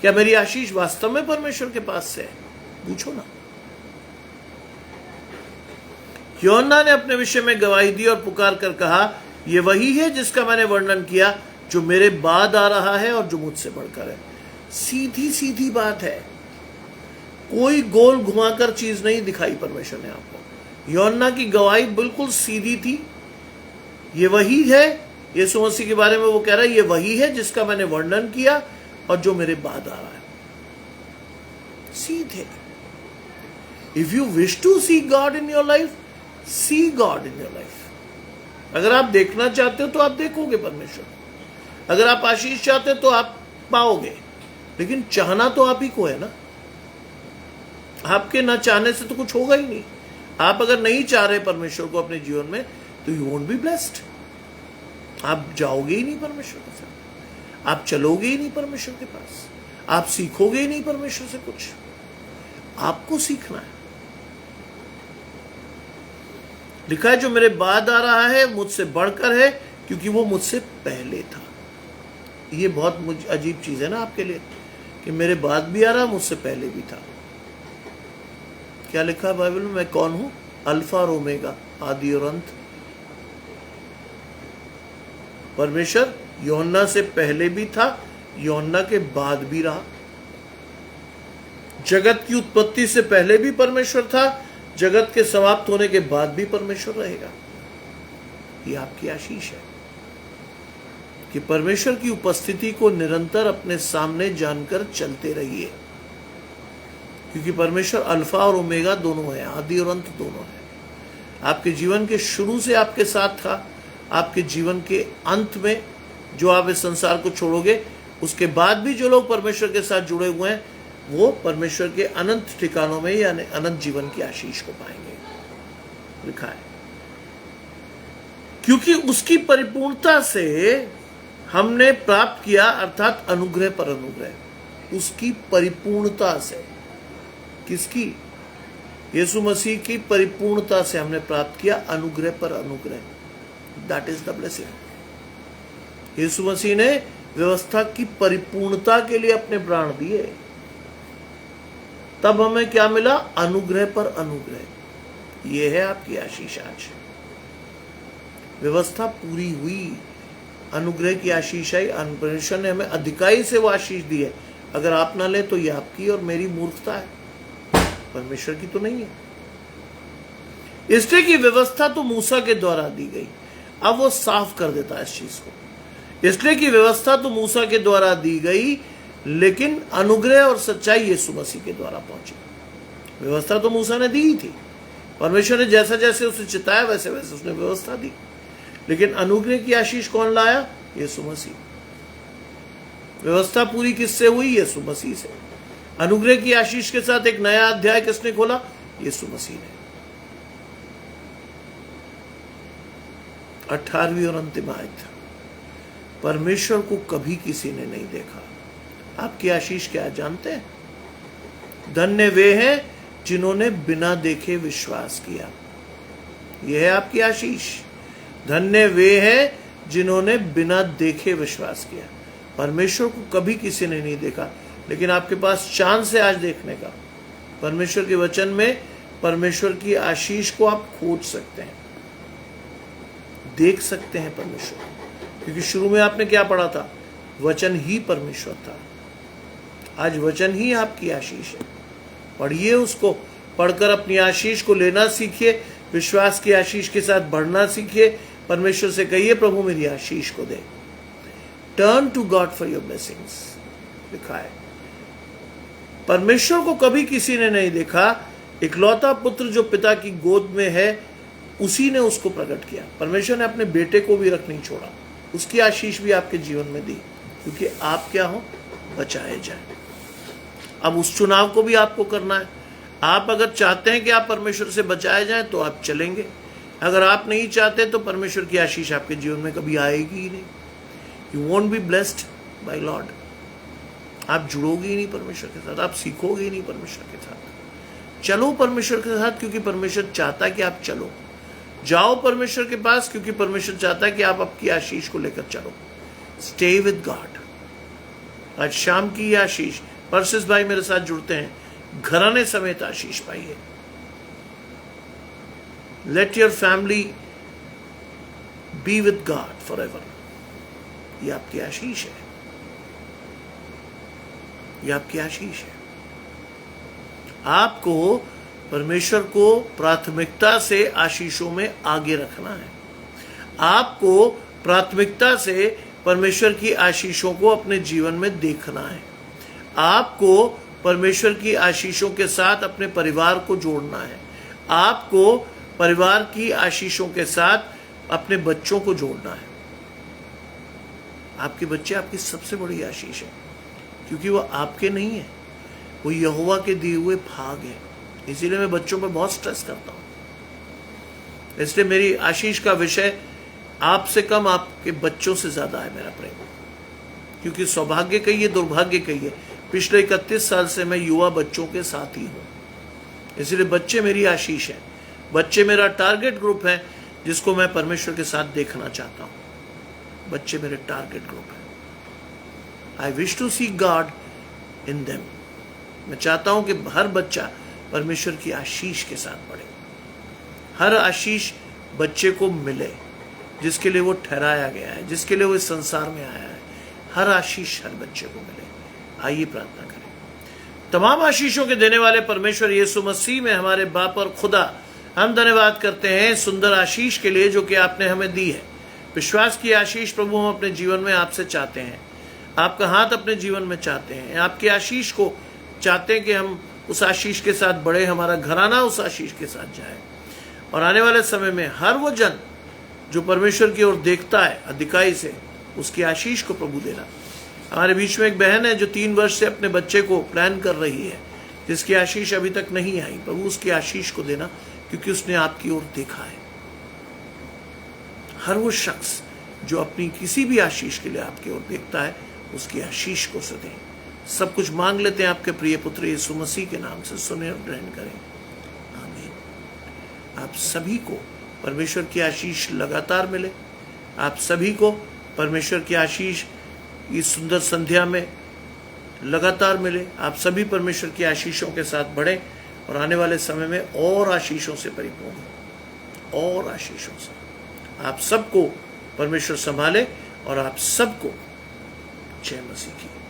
क्या मेरी आशीष वास्तव में परमेश्वर के पास से है? पूछो ना। यूहन्ना ने अपने विषय में गवाही दी और पुकार कर कहा, यह वही है जिसका मैंने वर्णन किया, जो मेरे बाद आ रहा है और जो मुझसे बढ़कर है। सीधी सीधी बात है, कोई गोल घुमाकर चीज नहीं दिखाई परमेश्वर ने आपको। यूहन्ना की गवाही बिल्कुल सीधी थी। ये वही है, यीशु मसीह के बारे में वो कह रहा है, ये वही है जिसका मैंने वर्णन किया और जो मेरे बाद आ रहा है। सीधे। If you wish to see God in your life, see God in your life. अगर आप देखना चाहते हो तो आप देखोगे परमेश्वर। अगर आप आशीष चाहते हो तो आप पाओगे, लेकिन चाहना तो आप ही को है ना। आपके ना चाहने से तो कुछ होगा ही नहीं। आप अगर नहीं चाह रहे परमेश्वर को अपने जीवन में, तो यू वोंट बी ब्लेस्ड। आप जाओगे ही नहीं परमेश्वर के साथ, आप चलोगे ही नहीं परमेश्वर के पास, आप सीखोगे ही नहीं परमेश्वर से कुछ। आपको सीखना है। लिखा है जो मेरे बाद आ रहा है मुझसे बढ़कर है, क्योंकि वो मुझसे पहले था। ये बहुत अजीब चीज है ना आपके लिए, कि मेरे बाद भी आ रहा, मुझसे पहले भी था। क्या लिखा है बाइबल में? मैं कौन हूं? अल्फा और ओमेगा, आदि और अंत। परमेश्वर यूहन्ना से पहले भी था, यूहन्ना के बाद भी रहा। जगत की उत्पत्ति से पहले भी परमेश्वर था, जगत के समाप्त होने के बाद भी परमेश्वर रहेगा। ये आपकी आशीष है कि परमेश्वर की उपस्थिति को निरंतर अपने सामने जानकर चलते रहिए, क्योंकि परमेश्वर अल्फा और ओमेगा दोनों है, आदि और अंत दोनों है। आपके जीवन के शुरू से आपके साथ था, आपके जीवन के अंत में जो आप इस संसार को छोड़ोगे, उसके बाद भी जो लोग परमेश्वर के साथ जुड़े हुए हैं, वो परमेश्वर के अनंत ठिकानों में यानी अनंत जीवन की आशीष को पाएंगे। लिखा है क्योंकि उसकी परिपूर्णता से हमने प्राप्त किया, अर्थात अनुग्रह पर अनुग्रह। उसकी परिपूर्णता से, किसकी? यीशु मसीह की परिपूर्णता से हमने प्राप्त किया अनुग्रह पर अनुग्रह। That is the blessing. यीशु मसीह ने व्यवस्था की परिपूर्णता के लिए अपने प्राण दिए, तब हमें क्या मिला? अनुग्रह पर अनुग्रह। यह है आपकी आशीष। आज व्यवस्था पूरी हुई, अनुग्रह की आशीष आई। परमेश्वर ने हमें अधिकाई से वो आशीष दी है। अगर आप ना ले तो ये आपकी और मेरी मूर्खता है, परमेश्वर की तो नहीं है। इसलिए की व्यवस्था तो मूसा के द्वारा दी गई। अब वो साफ कर देता है इस चीज को। इसलिए की व्यवस्था तो मूसा के द्वारा दी गई, लेकिन अनुग्रह और सच्चाई यीशु मसीह के द्वारा पहुंची। व्यवस्था तो मूसा ने दी ही थी, परमेश्वर ने जैसा जैसे उसे चिताया वैसे वैसे उसने व्यवस्था दी, लेकिन अनुग्रह की आशीष कौन लाया? यीशु मसीह। व्यवस्था पूरी किससे हुई? यीशु मसीह से। अनुग्रह की आशीष के साथ एक नया अध्याय किसने खोला? यीशु मसीह ने। 18वीं और अंतिम आयत, परमेश्वर को कभी किसी ने नहीं देखा। आपकी आशीष क्या है जानते हैं? धन्य वे हैं जिन्होंने बिना देखे विश्वास किया। यह है आपकी आशीष। धन्य वे हैं जिन्होंने बिना देखे विश्वास किया। परमेश्वर को कभी किसी ने नहीं देखा, लेकिन आपके पास चांस है आज देखने का। परमेश्वर के वचन में परमेश्वर की आशीष को आप खोज सकते हैं, देख सकते हैं परमेश्वर, क्योंकि शुरू में आपने क्या पढ़ा था? वचन ही परमेश्वर था। आज वचन ही आपकी आशीष है। पढ़िए उसको, पढ़कर अपनी आशीष को लेना सीखिए, विश्वास की आशीष के साथ बढ़ना सीखिए। परमेश्वर से कहिए प्रभु मेरी आशीष को दे। Turn to God for your blessings. लिखा है परमेश्वर को कभी किसी ने नहीं देखा, इकलौता पुत्र जो पिता की गोद में है उसी ने उसको प्रकट किया। परमेश्वर ने अपने बेटे को भी रख नहीं छोड़ा, उसकी आशीष भी आपके जीवन में दी, क्योंकि आप क्या हो? बचाए जाए। अब उस चुनाव को भी आपको करना है। आप अगर चाहते हैं कि आप परमेश्वर से बचाए जाएं तो आप चलेंगे। अगर आप नहीं चाहते तो परमेश्वर की आशीष आपके जीवन में कभी आएगी ही नहीं। You won't be blessed by Lord. आप जुड़ोगे ही नहीं परमेश्वर के साथ, आप सीखोगे ही नहीं परमेश्वर के साथ। चलो परमेश्वर के साथ, क्योंकि परमेश्वर चाहता है कि आप चलो। जाओ परमेश्वर के पास, क्योंकि परमेश्वर चाहता है कि आप आपकी आशीष को लेकर चलो। Stay with God. आज शाम की ये आशीष, परसिस भाई मेरे साथ जुड़ते हैं, घराने समेत आशीष पाइए। Let your family B with God for ever. ये आपकी आशीष है, ये आपकी आशीष है। आपको परमेश्वर को प्राथमिकता से आशीषों में आगे रखना है। आपको प्राथमिकता से परमेश्वर की आशीषों को अपने जीवन में देखना है। आपको परमेश्वर की आशीषों के साथ अपने परिवार को जोड़ना है। आपको परिवार की आशीषों के साथ अपने बच्चों को जोड़ना है। आपके बच्चे आपकी सबसे बड़ी आशीष है, क्योंकि वो आपके नहीं है, वो यहोवा के दिए हुए भाग है। इसीलिए मैं बच्चों पर बहुत स्ट्रेस करता हूं। इसलिए मेरी आशीष का विषय आपसे कम आपके बच्चों से ज्यादा है मेरा प्रेम, क्योंकि सौभाग्य कहिए दुर्भाग्य कहिए, पिछले 31 साल से मैं युवा बच्चों के साथ ही हूं। इसलिए बच्चे मेरी आशीष है, बच्चे मेरा टारगेट ग्रुप है जिसको मैं परमेश्वर के साथ देखना चाहता हूं। बच्चे मेरे टारगेट ग्रुप है। I wish to see God in them. मैं चाहता हूं कि हर बच्चा परमेश्वर की आशीष के साथ बढ़े, हर आशीष बच्चे को मिले जिसके लिए वो ठहराया गया है, जिसके लिए वो इस संसार में आया है। हर आशीष हर बच्चे को मिले। आइए प्रार्थना करें। तमाम आशीषों के देने वाले परमेश्वर यीशु मसीह में हमारे बाप और खुदा, हम धन्यवाद करते हैं सुंदर आशीष के लिए जो कि आपने हमें दी है। विश्वास की आशीष प्रभु हम अपने जीवन में आपसे चाहते हैं, आपका हाथ अपने जीवन में चाहते हैं, आपकी आशीष को चाहते हैं कि हम उस आशीष के साथ बढ़े, हमारा घराना उस आशीष के साथ जाए। और आने वाले समय में हर वो जन जो परमेश्वर की ओर देखता है अधिकाई से, उसकी आशीष को प्रभु देना। हमारे बीच में एक बहन है जो 3 वर्ष से अपने बच्चे को प्लान कर रही है, जिसकी आशीष अभी तक नहीं आई। प्रभु उसकी आशीष को देना, क्योंकि उसने आपकी ओर देखा है। हर वो शख्स जो अपनी किसी भी आशीष के लिए आपकी ओर देखता है, उसकी आशीष को सदें। सब कुछ मांग लेते हैं आपके प्रिय पुत्र यीशु मसीह के नाम से, सुने और ग्रहण करें। आमीन। आप सभी को परमेश्वर की आशीष लगातार मिले। आप सभी को परमेश्वर की आशीष इस सुंदर संध्या में लगातार मिले। आप सभी परमेश्वर की आशीषों के साथ बढ़े और आने वाले समय में और आशीषों से परिपूर्ण, और आशीषों से आप सबको परमेश्वर संभाले। और आप सबको जय मसीह की।